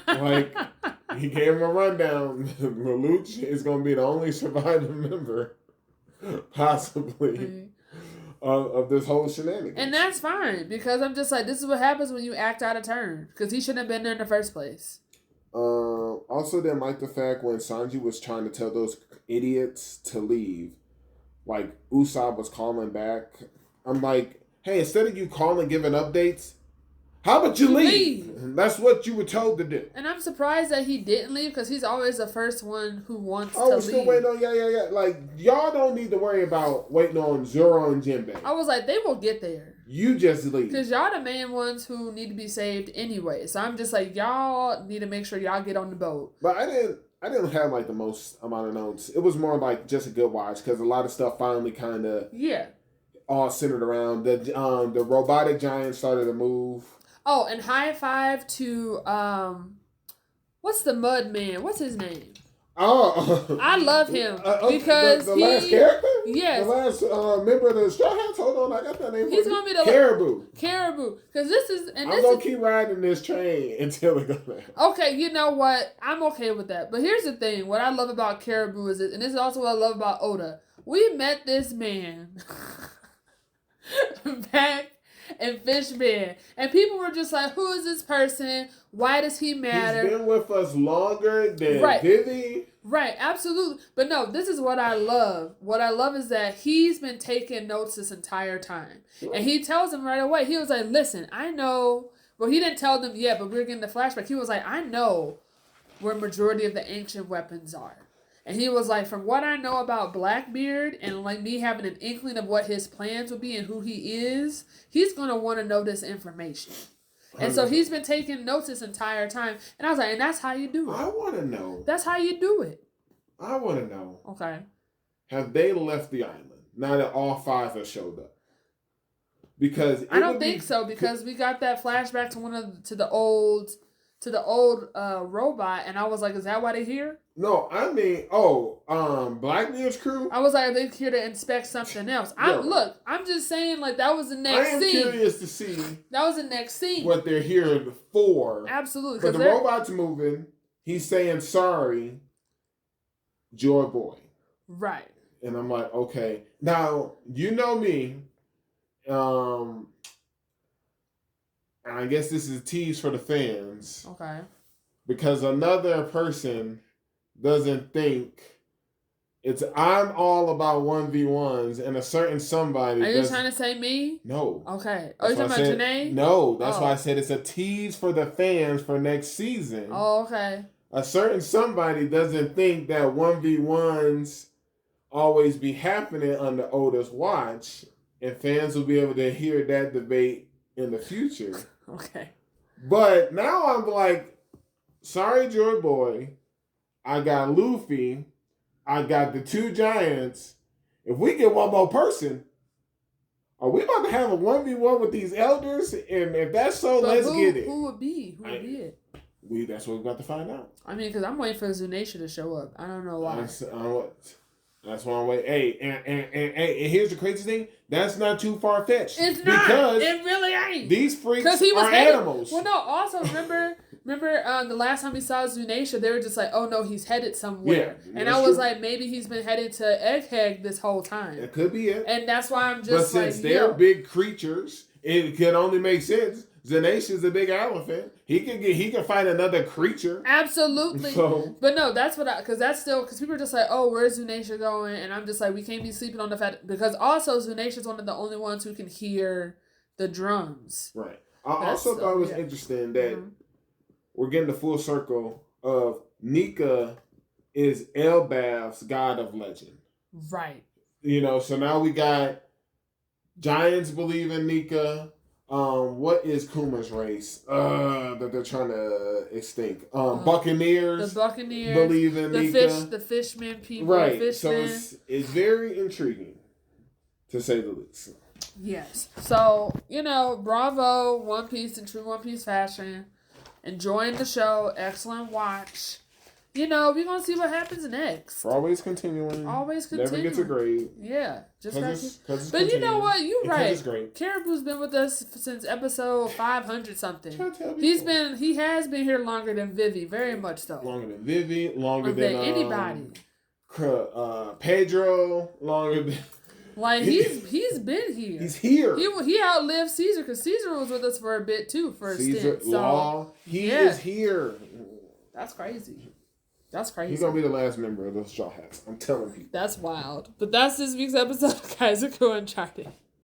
B: Like, he gave him a rundown. Lelouch is going to be the only surviving member, possibly. of this whole shenanigans.
A: And that's fine, because I'm just like, this is what happens when you act out of turn. Because he shouldn't have been there in the first place.
B: Also, didn't like the fact when Sanji was trying to tell those idiots to leave, like Usopp was calling back. I'm like, hey, instead of you calling, giving updates, how about you leave? That's what you were told to do.
A: And I'm surprised that he didn't leave, because he's always the first one who wants to leave.
B: I was still waiting on, yeah. Like, y'all don't need to worry about waiting on Zoro and Jinbei.
A: I was like, they will get there.
B: You just leave.
A: Because y'all the main ones who need to be saved anyway. So I'm just like, y'all need to make sure y'all get on the boat.
B: But I didn't have like the most amount of notes. It was more like just a good watch, because a lot of stuff finally kind of all centered around the robotic giant started to move.
A: Oh, and high five to what's the mud man? What's his name?
B: Oh,
A: I love him because
B: the last character.
A: Yes,
B: the last member of the Straw Hats. Hold on, I got that name.
A: He's gonna be the
B: Caribou.
A: Because this is, and
B: I'm gonna keep riding this train until it goes down.
A: Okay, you know what? I'm okay with that. But here's the thing: what I love about Caribou is, and this is also what I love about Oda. We met this man back in Fishman, and people were just like, "Who is this person? Why does he matter?"
B: He's been with us longer than Vivi.
A: Right, absolutely. But no, this is what I love. What I love is that he's been taking notes this entire time. Sure. And he tells them right away. He was like, listen, I know. Well, he didn't tell them yet, but we were getting the flashback. He was like, I know where majority of the ancient weapons are. And he was like, from what I know about Blackbeard and like me having an inkling of what his plans would be and who he is, he's going to want to know this information. And so he's been taking notes this entire time. And I was like, and that's how you do it.
B: I want to know.
A: That's how you do it.
B: I want to know.
A: Okay.
B: Have they left the island now that all five have showed up? Because
A: I don't think so, because we got that flashback to the old robot, and I was like, is that why they're here?
B: No, I mean, Blackbeard's crew?
A: I was like, are they here to inspect something else? I'm just saying, like, that was the next scene.
B: I am curious to see.
A: That was the next scene.
B: What they're here for.
A: Absolutely.
B: But the robot's moving. He's saying, sorry, Joy Boy.
A: Right.
B: And I'm like, okay. Now, you know me. I guess this is a tease for the fans.
A: Okay.
B: Because another person doesn't think I'm all about 1v1s and a certain somebody.
A: Are you trying to say me?
B: No.
A: Okay. Are you talking about Janae?
B: No, that's why I said it's a tease for the fans for next season.
A: Oh, okay.
B: A certain somebody doesn't think that 1v1s always be happening under Oda's watch, and fans will be able to hear that debate in the future.
A: Okay.
B: But now I'm like, sorry, Joy Boy. I got Luffy. I got the two giants. If we get one more person, are we about to have a 1v1 with these elders? And if that's so, let's get it.
A: Who would be? Who would be it?
B: That's what we're about to find out.
A: I mean, because I'm waiting for Zunisha to show up. I don't know why.
B: That's why I'm waiting. Hey, and here's the crazy thing. That's not too far-fetched.
A: It's not. Because it really ain't.
B: These freaks are animals.
A: Well, no, also, remember the last time we saw Zunisha, they were just like, oh, no, he's headed somewhere. Yeah, and I was like, maybe he's been headed to Egghead this whole time.
B: It could be it.
A: And that's why I'm just
B: But since they're big creatures, it could only make sense. Zanatia's a big elephant. He can find another creature.
A: Absolutely. So. But no, that's what because people are just like, oh, where's Zunisha going? And I'm just like, we can't be sleeping on the fact, because also Zunisha's one of the only ones who can hear the drums.
B: Right. I also thought it was interesting that we're getting the full circle of Nika is Elbaf's god of legend.
A: Right.
B: So now we got giants believe in Nika. What is Kuma's race? That they're trying to extinct. Buccaneers.
A: The Buccaneers
B: believe in Nika.
A: The fishmen people.
B: Right.
A: Fishmen.
B: So it's very intriguing, to say the least.
A: Yes. So, bravo, One Piece in true One Piece fashion. Enjoying the show. Excellent watch. We're going to see what happens next.
B: Always continuing. Never gets a grade.
A: Yeah. Just
B: because
A: But you know what? You're right.
B: It's great.
A: Caribou's been with us since episode 500 something. He has been here longer than Vivi, very much so.
B: Longer than Vivi, longer than
A: anybody.
B: Pedro, longer than
A: Like he's been here.
B: He's here.
A: He outlived Caesar because Caesar was with us for a bit too for a stint. So,
B: Law. He is here.
A: That's crazy. That's crazy.
B: He's gonna be the last member of those Straw Hats. I'm telling you.
A: That's wild. But that's this week's episode of Kaiser Uncharted.